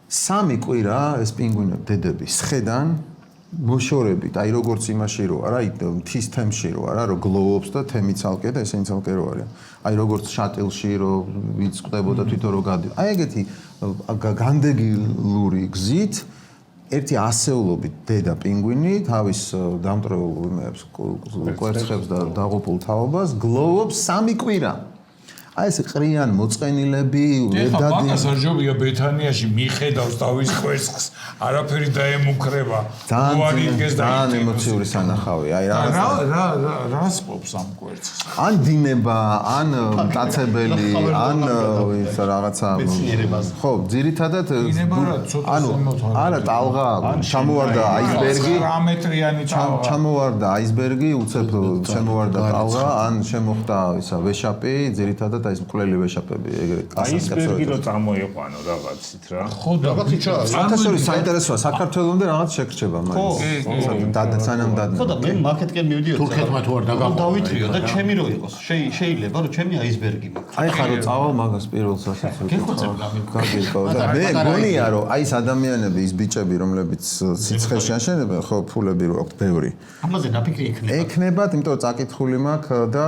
3 კვირა ეს პინგვინები დედები სხედან მოშორებით, აი როგორც იმაში რო არა, მთის თემში რო არა, რო გლოობს და თემი ცალკე და ესენი ცალკე რო არის. აი როგორც შატილში რო ვიც ყვდებოდა თვითონ რო გადი. აი ეგეთი განდეგილური გზით ერთი ასეულობით დედა პინგვინი თავის დამტრეულ იმებს კვერცხებს და დაღუპულ თაობას გლოობს 3 კვირა. აი ეს ყრიან მოწყენილები, ეხლა მაგას არ ჯობია ბეთანიაში მიხედავს თავის კვერცხს, არაფერი დაემუქრება. ძალიან ემოციური სანახავი. აი რას ყოფს ამ კვერცხს? ან დინება, ან მტაცებელი, ან ის რაღაცა ხო, ძირითადად არა ტალღა, ჩამოვარდა აისბერგი, 9 მეტრიანი ტალღა. ჩამოვარდა აისბერგი, უცებ შემოვარდა ტალღა, ან შემოხდა ისა ვეშაპი, ძირითადად აი ეს მკვლელი ვეშაპები ეგრე აისბერგი რო წამოიყვანო რაღაცით რა. ხო და ბიჭო, საერთოდ საინტერესოა საქართველოსამდე რაღაც შეგრჩება მაგის. სანამ დადნა. ხო და მე მარკეტკენ მივიდიოდი. თურქეთმა თუ არ დაგაყო. დავითრიო და ჩემი რო იყოს. შეიძლება რომ ჩემი აისბერგი მაქვს. აი ხარო წავალ მაგას პირველ სასაცილო. გეხოცებ გაგიყო და მე გონია რომ აი ეს ადამიანები ის ბიჭები რომლებიც სიცხეში აშენებენ ხო ფულები რო აქვთ ბევრი. ამაზე ნაფიქრი იქნება. ექნებათ, იმიტომ რომ წაკითხული მაქვს და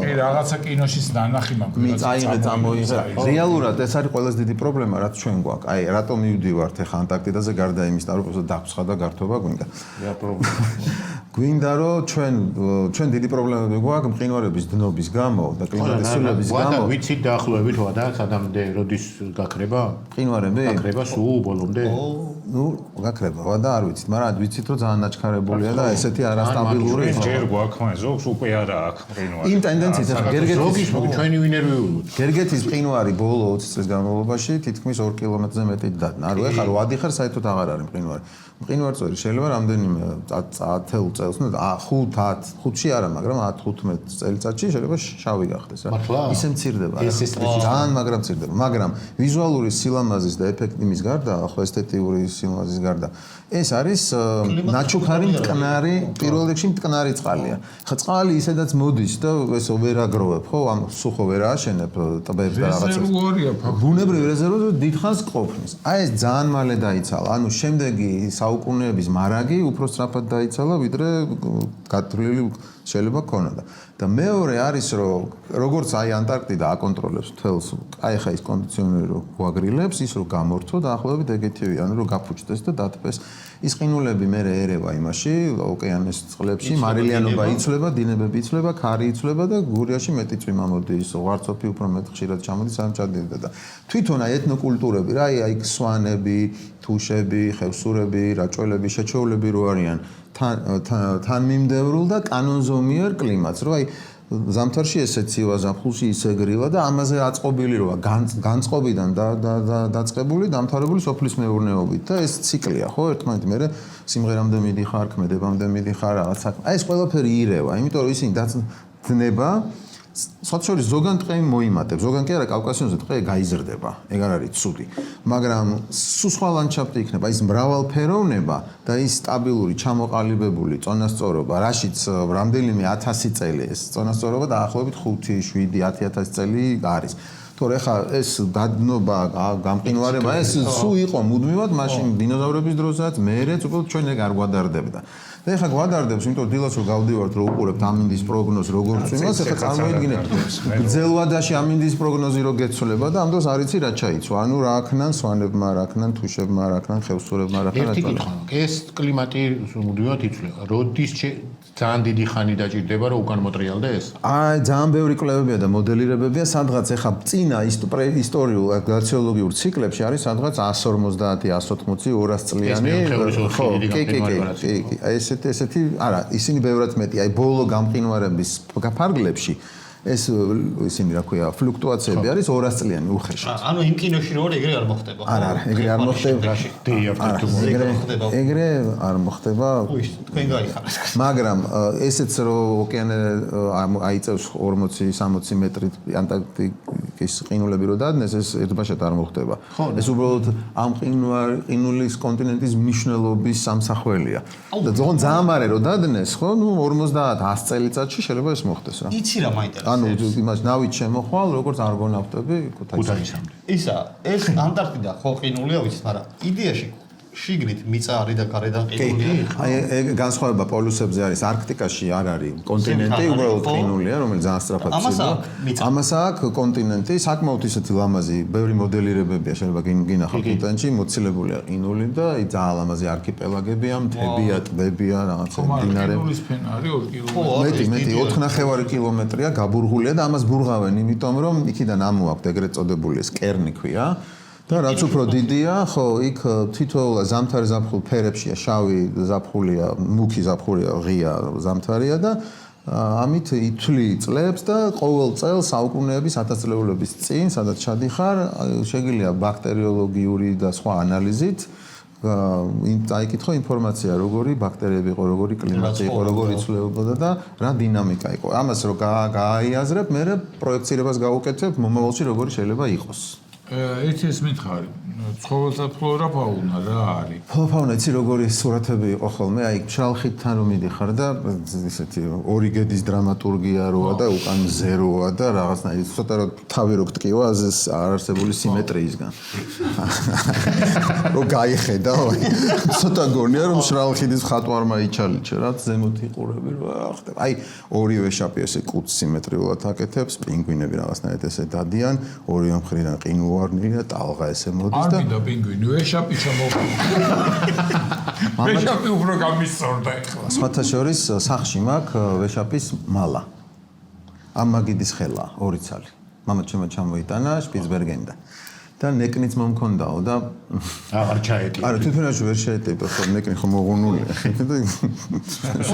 კი რაღაცა კინოშიც დანახი მაქვს. წაიღე წამოიღე. რეალურად ეს არის ყველაზე დიდი პრობლემა რაც ჩვენ გვაქვს. აი რატომ მივდივართ ახლა ანტარქტიდაზე გარდა იმის და რომ დაგვცხა და გართობა გვინდა. გვინდა რომ ჩვენ დიდი პრობლემები გვაქვს მყინვარების დნობის გამო და კლიმატის ცვლილების გამო. და ვიცით დაახლოებით ვადა სადამდე როდის გაქრება? მყინვარები? გაქრება სულ ბოლომდე? ნუ გაქრება ვადა არ ვიცით, მაგრამ ვიცით რომ ძალიან აჩქარებულია და ესეთი არასტაბილური ჯერ გვაქვს მაგრამ ზოგს უკვე არა აქვს მყინვარი. იმ ტენდენციით ახლა გერგეთის ჩვენი ვინერვიულოთ. გერგეთის მყინვარი ბოლო 20 წლის განმავლობაში თითქმის 2 კილომეტრზე მეტი დადნა. არ ვეხარ ვადიხარ საერთოდ აღარ არის მყინვარი. მყინვარწვერი შეიძლება რამდენიმე 10 წელს, ნუ 5-ში არა, მაგრამ 10-15 წელიწადში შეიძლება შავი გახდეს რა. ისე მცირდება. ძალიან მაგრამ მცირდება, მაგრამ ვიზუალური სილამაზის და ეფექტის გარდა, ახლა ესთეტიური სილამაზის გარდა, ეს არის ნაჩუქარი მტკნარი, პირველ რიგში მტკნარი წყალია. ხა წყალი ისედაც მოდის და ესო ვერ აგროვებ, ხო? ამ სუხო ვერ აშენებ ტბებს და რაღაცას. რეზერვუარია ფაქტობრივად. ბუნებრივი რეზერვუარი დიდხანს ყოფნის. აი ეს ძალიან მალე დაიცალა. ანუ შემდეგი საუკუნეების მარაგი უფრო სწრაფად დაიცალა, ვიდრე გათვლილი შეიძლება ქონოდა. და მეორე არის რომ როგორც აი ანტარქტიდა აკონტროლებს თელს, აი ხა ის კონდიციონერი რო გვაგრილებს, ის რო გამორთო და ახლობებით ეგეთივე, ანუ რო გაფუჭდეს და დათბეს. ის ყინულები მე ერევა იმაში, ოკეანის წყლებში, მარილიანობა იცვლება, დინებები იცვლება, ქარი იცვლება და გურიაში მეტი წვიმა მოდის, ღვარცოფი უფრო მეტ ხშირად ჩამოდის, სანამ ჩადიოდა და თვითონ აი ეთნოკულტურები რა, აი სვანები, თუშები, ხევსურები, რაჭველები, შეჩეულები რო არიან თანმიმდევრულ და კანონზომიერ კლიმატს, რო აი ზამთარში ესე ცივა, ზაფხულში ისე გრილა და ამაზე აწყობილი როა განწყობიდან დაწყებული, დამთავრებული სოფლის მეურნეობით და ეს ციკლია, ხო, ერთმანეთი მე სიმღერამდე მიდიხარ, ქმედებამდე მიდიხარ, რაღაც საქმე. აი ეს ყველაფერი ირევა, იმიტომ რომ ისინი დაცნება სოციალური ზოგან ტყე მოიმატებს, ზოგან კი არა კავკასიონზე ტყე გაიზრდება, ეგ არ არის ცუდი. მაგრამ სულ სხვა ლანდშაფტი იქნება, ის მრავალფეროვნება და ის სტაბილური, ჩამოყალიბებული წონასწორობა, რაშიც რამდენიმე 1000 წელი ეს წონასწორობა დაახლოებით 5, 7, 10000 წელი არის. თორე ხა ეს დადნობა, გამყინვარება, ეს სულ იყო მუდმივად მაშინ დინოზავრების დროსაც, მეერეც უბრალოდ ჩვენ ეგ არ გვადარდებდა. და ეხლა გვადარდებს, იმიტომ რომ დილას რო გავდივართ, რო უყურებთ ამინდის პროგნოზს, როგორ წვიმას, ეხლა წარმოიდგინეთ, გრძელვადაში ამინდის პროგნოზი რო გეცვლება და ამ დროს არ იცი რა ჩაიცვა. ანუ რა აქნან სვანებმა, რა აქნან თუშებმა, რა აქნან ხევსურებმა, რა აქნან ერთი კითხვა, ეს კლიმატი მუდმივად იცვლება. როდის ძალიან დიდი ხანი დაჭირდება, რომ უკან მოტრიალდეს? აი, ძალიან ბევრი კვლევებია და მოდელირებებია, სადღაც ეხლა წინა ისტორიულ გლაციოლოგიურ ციკლებში არის სადღაც 150, 180, 200 წლიანი. ხო, კი. ესეთი, არა, ისინი ბევრად მეტი, აი ბოლო გამყინვარების ფარგლებში ეს ისინი რა ქვია, ფლუქტუაციები არის 200 წლიანი უხეში. ანუ იმ კინოში რო ეგრე არ მოხდება. არა, ეგრე არ მოხდება. ეგრე არ მოხდება. თქვენ გაიხარეთ. მაგრამ ესეც რო ოკეანე აიწევს 40-60 მეტრით ის ყინულები რო დადნეს, ეს ერთბაშად არ მოხდება. ეს უბრალოდ ამ ყინულის კონტინენტის მნიშვნელობის სამსახველია. და ძალიან მარე რო დადნეს, ხო, 50-100 წელიწადში შეიძლება ეს მოხდეს რა. იცი რა მაინტერესებს? ანუ იმას ნავით შემოხვალ, როგორც არგონავტები ქუთაისამდე. ისა, ეს ანტარქტიდა ხო ყინულია ვიცით, მაგრამ იდეაში შიგნით მიწა არის და გარედან ყინულია. აი განსხვავება პოლუსებზე არის არქტიკაში არ არის კონტინენტი, უბრალოდ ყინულია, რომელიც ძალიან სწრაფად ცდება. ამას აქვს კონტინენტი, საკმაოდ ისეთი ლამაზი, ბევრი მოდელირებებია, შეიძლება გინახავთ ინტერნეტში, მოცილებულია ყინული და ძალიან ლამაზი არქიპელაგებია, მთებია, ტბებია, რაღაცა მდინარეები. ყინულის ფენა არის 2 კილომეტრი. მეტი 4.5 კილომეტრია გაბურღულია და ამას ბურღავენ, იმიტომ რომ იქიდან ამოაქვთ ეგრეთ წოდებული ეს კერნი ქვია. და რაც უფრო დიდია, ხო, იქ თითოეულ ზამთარ ზაფხულ ფერებშია შავი ზაფხულია, მუქი ზაფხულია, ღია ზამთარია და ამით ითვლი წლებს და ყოველ წელს საუკუნეების ათასწლეულების წინ, სადაც ჩადიხარ, შეგიძლია ბაქტერიოლოგიური და სხვა ანალიზით დაიკითხო ინფორმაცია, როგორი ბაქტერიები იყო, როგორი კლიმატი იყო, როგორი ცვლილებოდა და რა დინამიკა იყო. ამას რო გააიაზრებ, მე პროექცირებას გავუკეთებ მომავალში როგორი შეიძლება იყოს. ერთი ეს მითხარი, ცხოველთა ფლორა ფაუნა რა არის? ფაუნა იცი როგორი სურათები იყო ხოლმე, აი მშრალხითთან რომ მიდიხარ და ისეთი ორი გედის დრამატურგია როა და უკან ზეროა და რაღაცნაირი ცოტა რომ თავი რო გტკივა არარსებული სიმეტრიისგან. რო გაიხედა, ცოტა გონია რომ მშრალხიდის ხატვარმა იჩალიჩე რა ზემოთ იყურები რა ხდება. აი ორივე შაპი ესე კუც სიმეტრიულად აკეთებს, პინგვინები რაღაცნაირად ესე დადიან, ორივე მხრიდან ყინულოვარნილი და ტალღა ესე მოდის და და პინგვინი ვეშაპი შემოყვება. ვეშაპი უფრო გამისწორდა ეხლა. სხვათა შორის სახლში მაქვს ვეშაპის მალა. ამ მაგიდის ხელა, 2 ცალი. მამა ჩემო ჩამოიტანა შპიცბერგენიდან. და ნეკნიც მომქონდაო და აღარ ჩაეტი. არა, თვითონაც ვერ შეეტებო, ხო, ნეკნი ხომ მოღუნულია.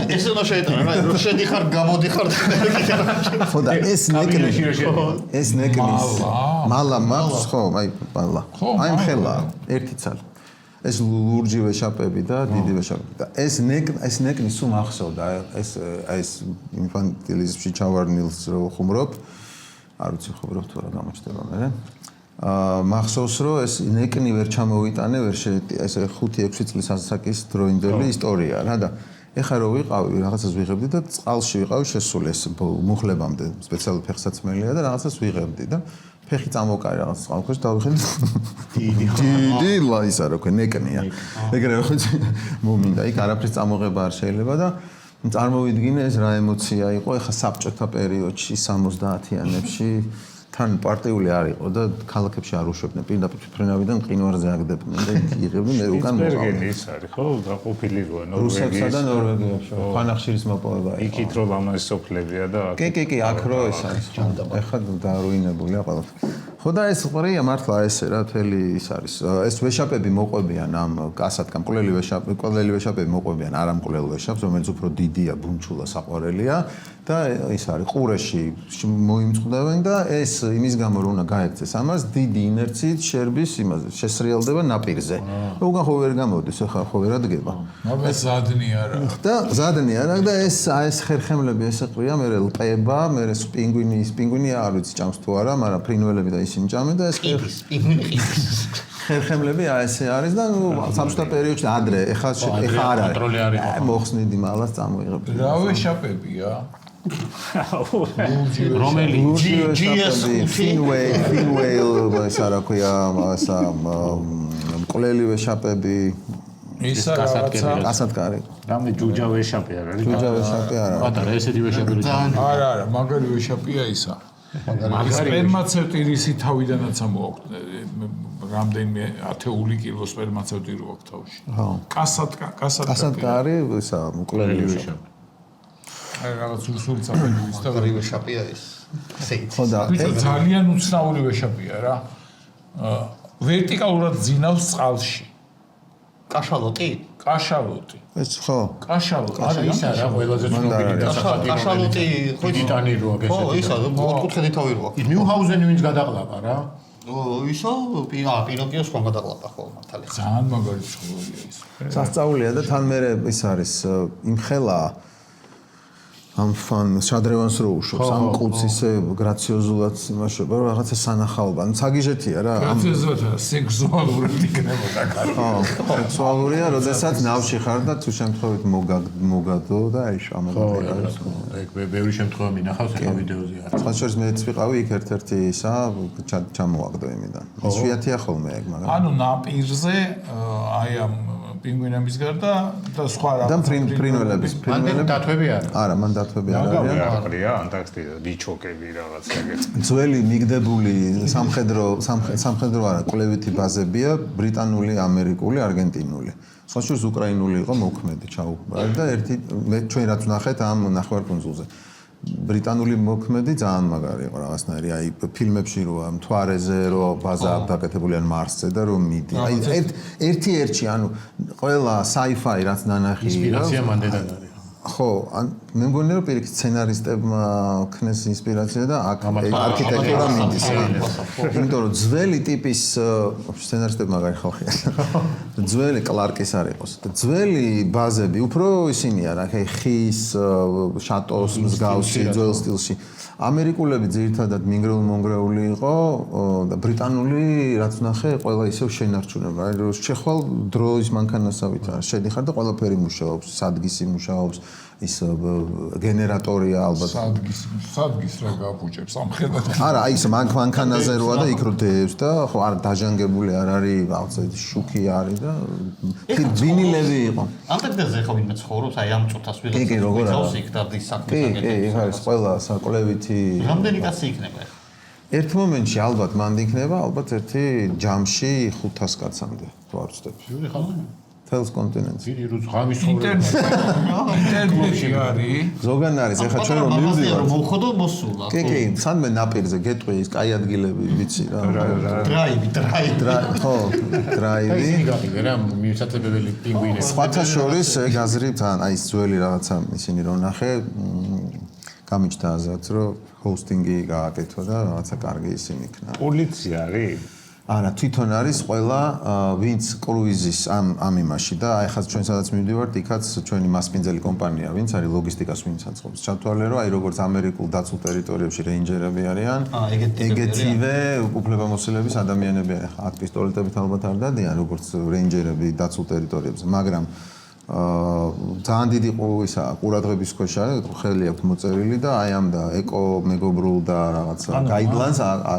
ესე უნდა შეეტანა, რა, რომ შედიხარ, გამოდიხარ და ხო და ეს ნეკნის მალა მაქვს, ხო, აი მალა. აი მხელა, 1 ცალი. ეს ლურჯი ვეშაპები და დიდი ვეშაპები და ეს ნეკნი სულ მახსოვდა, ეს ინფანტილიზმში ჩავარნილს რო ხუმრობ, არ ვიცი ხუმრობ თუ რა გამოჩნდება მე. მახსოვს რომ ეს ნეკნი ვერ ჩამოვიტანე, ვერ შეეტია, ეს 5-6 წლის ასაკის დროინდელი ისტორია რა და ეხლა რო ვიყავი, რაღაცას ვიღებდი და წყალში ვიყავი შესული ეს მუხლებამდე, სპეციალური ფეხსაცმელია და რაღაცას ვიღებდი და ფეხი წამოკარი რაღაც წყალქვეშ დავიხედე. დიდი ლაისა რა ქვია, ნეკნია. ეგრევე ხო მომინდა, იქ არაფრის წამოღება არ შეიძლება და წარმოვიდგინე ეს რა ემოცია იყო, ეხლა საბჭოთა პერიოდში 70-იანებში თან პარტიული არ იყო და ქალაქებში არ უშვებდნენ, პირდაპირ ფრენავიდან ყინვარზე აგდებდნენ და იღებდნენ მე უკან მოყავდნენ. სპიცბერგენი ის არის, ხო, დაყოფილი როა რუსეთსა და ნორვეგიაში. ქვანახშირის მოპოვება იყო. იქით რო ლამაზი სოფლებია და კი, აქ რო ეს არის. ეხლა დარუინებულია ყველაფერი. ხო და ეს ყრია მართლა ესე რა თელი ის არის. ეს ვეშაპები მოყვებიან ამ კასატკამ, მკვლელი ვეშაპები მოყვებიან არამკვლელ ვეშაპს, რომელიც უფრო დიდია, ბუნჩულა საყვარელია და ის არის ყურეში მოიმწყდებენ და ეს იმის გამო რომ უნდა გაექცეს ამას დიდი ინერციით შერბის იმაზე შესრიალდება ნაპირზე. უკან ხო ვერ გამოდის, ახლა ხო ვერ ადგება. მაგრამ ზადნი არა. და ზადნი არა და ეს ხერხემლები ესე ყრია, მე ლპება, მე პინგვინი არ ვიცი ჭამს თუ არა, მაგრამ ფრინველები და ისინი ჭამენ და ეს პინგვინი ყიდის. ხერხემლები ესე არის და საბჭოთა პერიოდში ადრე, ეხლა არ არის. მოხსნიდი მალას წამოიღებდი. რა ვეშაპებია? რომელი ფინვეილ ეს რა ქვია, ასა მკვლელი ვეშაპები ისა რაღაცა კასატკარი. რამე ჯუჯა ვეშაპი არ არის? ჯუჯა ვეშაპი არა. პატარა ესეთი ვეშაპები არა, მაგარი ვეშაპია ისა. სპერმაცევტირისი თავიდანაც ამოაქვთ რამდენიმე 10 კილო სპერმაცევტირი აქვს თავში. ხო. კასატკარი ისა მკვლელი ვეშაპი. აი რაღაც უსული საფენდის და ვეშაპია ის. ხო და ძალიან უცნაური ვეშაპია რა. ვერტიკალურად ძინავს წყალში. კაშალოტი? კაშალოტი. ეს ხო. კაშალოტი. არა ის არა ყველაზე ცნობილი და კაშალოტი ხო ტიტანი როა გესეთი. ხო, ისა ოთხკუთხედი თავი როა. მიუჰაუზენი ვინც გადაყლაპა რა. ისა პინოკიოს ხომ გადაყლაპა ხო მართალია. ძალიან მაგარი ცხოველია ის. სასწაულია და თან მე ის არის იმ ხელა ამ ფან შადრევანს რო უშვებს, ამ კუც ისე გრაციოზულად იმაშობა, რომ რაღაცა სანახაობა, ანუ საგიჟეთია რა. გრაციოზულად სექსუალურად იქნებოდა კაცი. სექსუალურია, როდესაც ნავში ხარ და თუ შემთხვევით მოგადო და აი შამაგდია. ეგ ბევრი შემთხვევა მინახავს ახლა ვიდეოზე არა. სხვა შორის მეც ვიყავი იქ ერთ-ერთი ისა ჩამოვაგდო იმიდან. ისვიათია ხოლმე ეგ მაგრამ. ანუ ნაპირზე აი ამ პინგვინების გარდა და სხვა რა. და ფრინველების დათვები არა. არა, მან დათვები არ მაგავი არის. არ ყრია ანტარქტიდა, ბიჩოკები რაღაც ეგეთ. ძველი მიგდებული სამხედრო არა, კვლევითი ბაზებია, ბრიტანული, ამერიკული, არგენტინული. სხვა შორის უკრაინული იყო მოქმედი ჩაუყარი და ერთი ჩვენ რაც ვნახეთ ამ ნახევარკუნძულზე. ბრიტანული მოქმედი ძალიან მაგარი იყო რაღაცნაირი, აი ფილმებში როა მთვარეზე რო ბაზა დაკეთებული ან მარსზე და რომ მიდი. აი ერთი-ერთში, ანუ ყველა sci-fi რაც ნანახი ინსპირაცია მანდელად არის. ხო, მე მგონია რომ პირიქით სცენარისტებმა ქნეს ინსპირაცია და აქ არქიტექტურა მიდის. იმიტომ რომ ძველი ტიპის სცენარისტები მაგარი ხალხია. ძველი კლარკის არ იყოს. ძველი ბაზები უფრო ისინია რა, აი ხის, შატოს მსგავსი ძველ სტილში. ამერიკულები ძირითადად მინგრეულ-მონგრეული იყო და ბრიტანული რაც ვნახე, ყველა ისევ შენარჩუნება. აი რომ შეხვალ დროის მანქანასავით არის. შედიხარ და ყველაფერი მუშაობს, სადგისი მუშაობს, ის გენერატორია ალბათ. სადგის რა გაფუჭებს ამ ხედავთ. არა, აი ეს მანქანაზე როა და იქ რო დევს და ხო არ დაჟანგებული არ არის, რაღაცა შუქი არის და ვინილები იყო. ანტარქტიდაზე ხო ვინმე ცხოვრობს, აი ამ წუთას კი, როგორ არა. ვიღაც იქ დარდის საქმე. კი, იქ არის ყველა საკვლევითი. რამდენი კაცი იქნება? ერთ მომენტში ალბათ მანდ იქნება, ალბათ ერთი ჯამში 500 კაცამდე, თუ არ ვცდები. იური ხალხი. თელს კონტინენტს. დიდი რუც ღამის ცხოვრება. ინტერნეტი არის. ზოგან არის, ეხლა ჩვენ რომ მივდივართ. რომ მოხდო მოსულა. კი, სანდმე ნაპირზე გეტყვი ის კაი ადგილები, ვიცი რა. დრაივი. ხო, დრაივი. ისინი გაყიდე რა, მისაწებებელი პინგვინები. სხვათა შორის ეგ აზრი თან, აი ეს ძველი რაღაცა ისინი რომ ნახე, გამიჩნდა აზრად, რომ ჰოსტინგი გააკეთო და რაღაცა კარგი ისინი იქნა. პოლიცია არის? არა, თვითონ არის ყველა ვინც კრუიზის ამ იმაში და აი ხა ჩვენ სადაც მივდივართ, იქაც ჩვენი მასპინძელი კომპანია, ვინც არის ლოგისტიკას ვინც აწყობს. ჩათვალე რომ აი როგორც ამერიკულ დაცულ ტერიტორიებში რეინჯერები არიან, ეგეთივე უფლებამოსილების ადამიანები არიან. ხა აქ პისტოლეტებით ალბათ არ დადიან როგორც რეინჯერები დაცულ ტერიტორიებზე, მაგრამ ძალიან დიდი ისა ყურადღების ქვეშ არის, ხელი აქვს მოწერილი და აი ამ და ეკო მეგობრულ და რაღაცა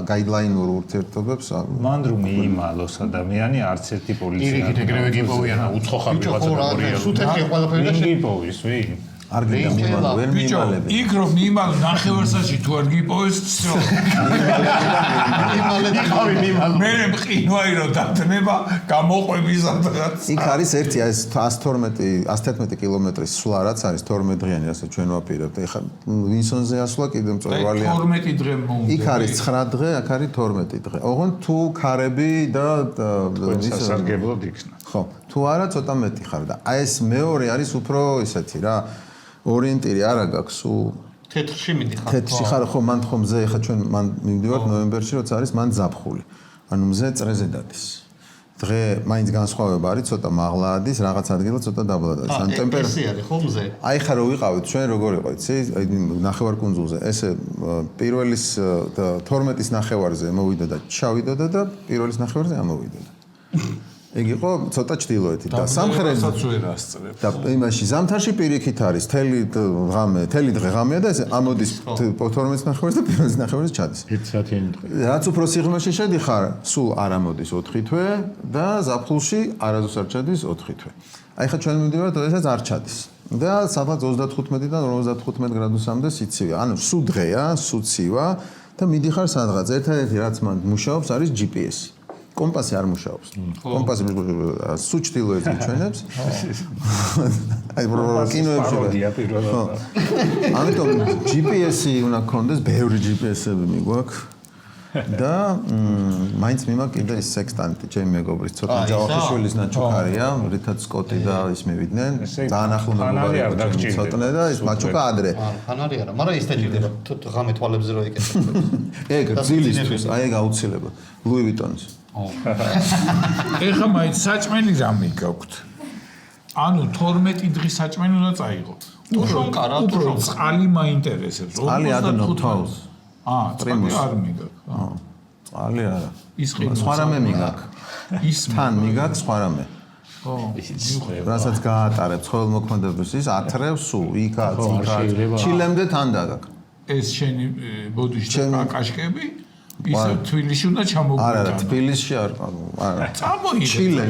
გაიდლაინურ ურთიერთობებს მან რომ მიიმალოს ადამიანი არც ერთი პოლიცია. პირიქით ეგრევე გიპოვიან უცხოხარ ვიღაცა მეგობრია. სუთეთია ყველაფერი და გიპოვის ვინ? არ გინდა მიმალო, ვერ ბიჭო, მიმალები. იქ რომ მიმალო ნახევარსაში თუ არ გიპოვეს, всё. მე მყინვარი რომ დათნება, გამოყვები სადღაც. იქ არის ერთი ეს 111 კილომეტრის სვლა რაც არის 12 დღიანი, რასაც ჩვენ ვაპირებთ. ეხლა ვინსონზე ასვლა კიდე მწვერვალია. 12 დღე მომდე. იქ არის 9 დღე, აქ არის 12 დღე. ოღონდ თუ ქარები და სასარგებლოდ იქნა. ხო, თუ არა ცოტა მეტი ხარ და აი ეს მეორე არის უფრო ისეთი რა ორიენტირი არა გაქვს თეთრში მიდიხარ. თეთრში ხარ ხო მან ხო მზე ეხა ჩვენ მან მივდივართ ნოემბერში როცა არის მან ზაფხული. ანუ მზე წრეზე დადის. დღე მაინც განსხვავება არის ცოტა მაღლა ადის, რაღაც ადგილას ცოტა დაბლა დადის. ან ტემპერატურა არის ხო მზე? აი ხა რო ვიყავით ჩვენ როგორ იყო იცი? აი ნახევარკუნძულზე ესე პირველის 12-ის ნახევარზე მოვიდა და ჩავიდოდა და პირველის ნახევარზე ამოვიდოდა. ეგ იყო ცოტა ჩtildeოეთი და სამხრეთსაც ვერ ასწრებ. და იმაში ზამთარში პირიქით არის თელი დღე ღამეა და ეს ამოდის 12-ის ნახევარზე და პირველის ნახევარზე ჩადის. 1 საათიანი დღე. რაც უფრო სიღრმეში შედიხარ, სულ არ ამოდის 4 თვე და ზაფხულში არასდროს არ ჩადის 4 თვე. აი ხა ჩვენ მივდივართ, როდესაც არ ჩადის. და სადღაც 35-დან 55 გრადუსამდე სიცივე. ანუ სულ დღეა, სულ ცივა და მიდიხარ სადღაც. ერთადერთი რაც მან მუშაობს არის GPS. კომპასი არ მუშაობს. კომპასი სუჩtildeოებს ჩვენებს. აი კინოებში პირველად. ამიტომ GPS-ი უნდა გქონდეს, ბევრი GPS-ები მიგვაქვს. და მაინც მიმაქვს კიდე ის სექსტანტი, ჩემი მეგობრის ცოტა ჯავახიშვილის ნაჩუქარია, რითაც სკოტი და ის მივიდნენ. ძალიან ახლო მეგობარი იყო ჩემი ცოტნე და ის მაჩუკა ადრე. ფანარი არა, მაგრამ ის დაჭირდება ღამე თვალებზე რო იკეთებს. ეგ ძილისთვის, აი ეგ აუცილებლად. ლუი ვიტონის. ეხლა მაინც საჭმელი რამე გაქვთ. ანუ 12 დღის საჭმელი უნდა წაიღოთ. ტუშონკა რა უფრო წყალი მაინტერესებს. წყალი ადნო თავს. წყალი არ მიგაკ. წყალი არა. ის ხილი სხვა რამე მიგაკ. ის თან მიგაკ სხვა რამე. რასაც გაატარებ ცხოველმოქმედების ის ათრევს სულ იქაც ჩილემდე თან დაგაკ. ეს შენი ბოდიში და კაკაშკები ისე თბილისში უნდა ჩამოგვიდა. არა, თბილისში არა. წამოიღე.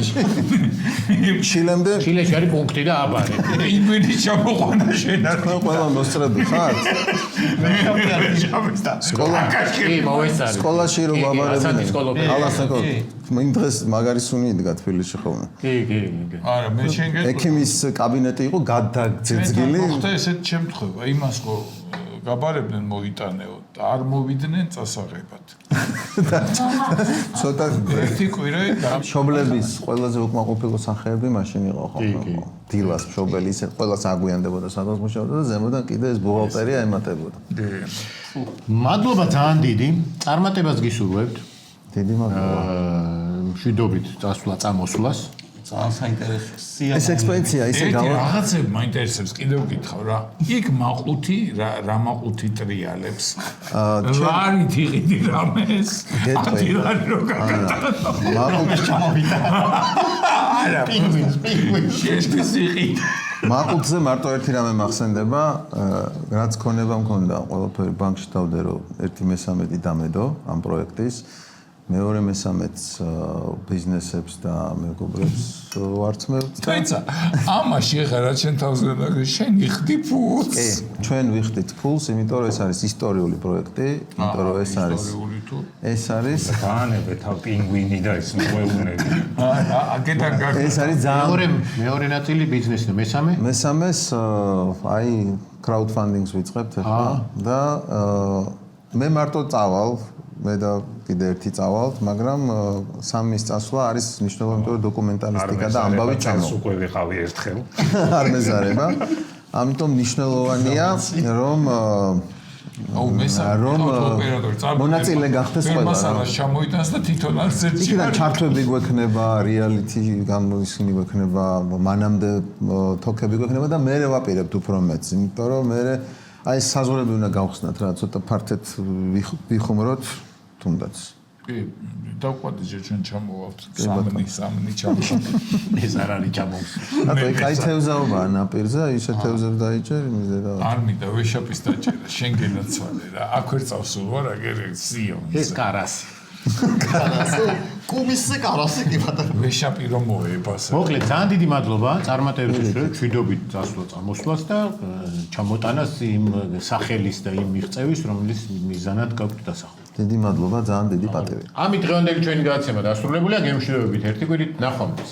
ჩილემდე ჩილეში არის პუნქტი და აბარი. ინგვინი ჩამოყვანა შენ არ ყველა მოსწრები ხარ? კი, მოესწარი. სკოლაში რო ასათის ბაბარები. ალასაკო. იმ დღეს მაგარი სუნი იდგა თბილისში ხოლმე. კი. არა, მე შენ ექიმის კაბინეტი იყო გადაგძეძგილი. მოხდა ესეთ შემთხვევა, იმას ხო გაბარებდნენ მოიტანეო და არ მოვიდნენ წასაღებად. ცოტა ერთი კვირა მშობლების ყველაზე უკმაყოფილო სახეები მაშინ იყო ხოლმე. დილას მშობელი ისე ყველას აგვიანდებოდა სადღაც მუშაობდა და ზემოდან კიდე ეს ბუღალტერია ემატებოდა. მადლობა ძალიან დიდი. წარმატებას გისურვებთ. დიდი მადლობა. მშვიდობით წასვლა წამოსვლას. ძალიან საინტერესოა. ეს ექსპედიცია ისე ერთი რაღაცები მაინტერესებს, კიდევ ვკითხავ რა. იქ მაყუთი რა მაყუთი ტრიალებს. ლარით იყიდი რამეს. ათილარი რო გაკეთდა. მაყუთი ჩამოვიდა. არა, პინგვინს შეშფის იყიდი. მაყუთზე მარტო ერთი რამე მახსენდება, რაც ქონება მქონდა ყველაფერი ბანკში დავდე რომ 1/3 დამედო ამ პროექტის. მეორე მესამეც ბიზნესებს და მეგობრებს ვარცმევთ. თუმცა ამაში ხა რა შენ თავზე შენ იხდი ფულს. კი, ჩვენ ვიხდით ფულს, იმიტომ რომ ეს არის ისტორიული პროექტი, იმიტომ რომ ეს არის ეს არის ბანები თავ პინგვინი და ის მოეუნები. აკეთან გაკეთე. ეს არის ძალიან მეორე ნაწილი ბიზნესი და მესამე მესამეს აი crowdfunding-ს ვიწყებთ ახლა და მე მარტო წავალ მე და კიდე ერთი წავალთ, მაგრამ სამის წასვლა არის მნიშვნელოვანი, იმიტომ რომ დოკუმენტალისტიკა და ამბავი ჩამო. უკვე ვიყავი ერთხელ. არ მეზარება. ამიტომ მნიშვნელოვანია, რომ აუ მესამე ოპერატორი მონაწილე გახდეს ყველა. მასალას ჩამოიტანს და თვითონ არც ერთი. იქიდან ჩართვები გვექნება, რეალიტი გამოისინი გვექნება, მანამდე თოქები გვექნება და მე ვაპირებთ უფრო მეც, იმიტომ რომ მე აი საზღვრები უნდა გავხსნათ რა, ცოტა ფართეთ ვიხუმროთ თუნდაც. კი, დავყვათ ჯერ ჩვენ ჩამოვალთ. სამნი ჩამოვალთ. ეს არ არის ჩამოვს. აბა, კაი თევზაობაა ნაპირზე, ისე თევზებს დაიჭერ, იმზე და არ მინდა ვეშაპის დაჭერა, შენ გენაცვალე რა. აქ ვერ წავსულ ვარ, აგერ სიონს. ეს კარასი. კარასი, კუმისი კარასი კი ბატონო. ვეშაპი რომ მოებასა. მოკლედ, ძალიან დიდი მადლობა წარმატებისთვის, მშვიდობით წასვლა წამოსვლას და ჩამოტანას იმ სახელის და იმ მიღწევის, რომლის მიზანად გაქვთ დასახული. დიდი მადლობა, ძალიან დიდი პატივი. ამით დღევანდელი ჩვენი გადაცემა დასრულებულია, გემშვიდობებით ერთი კვირით ნახვამდის.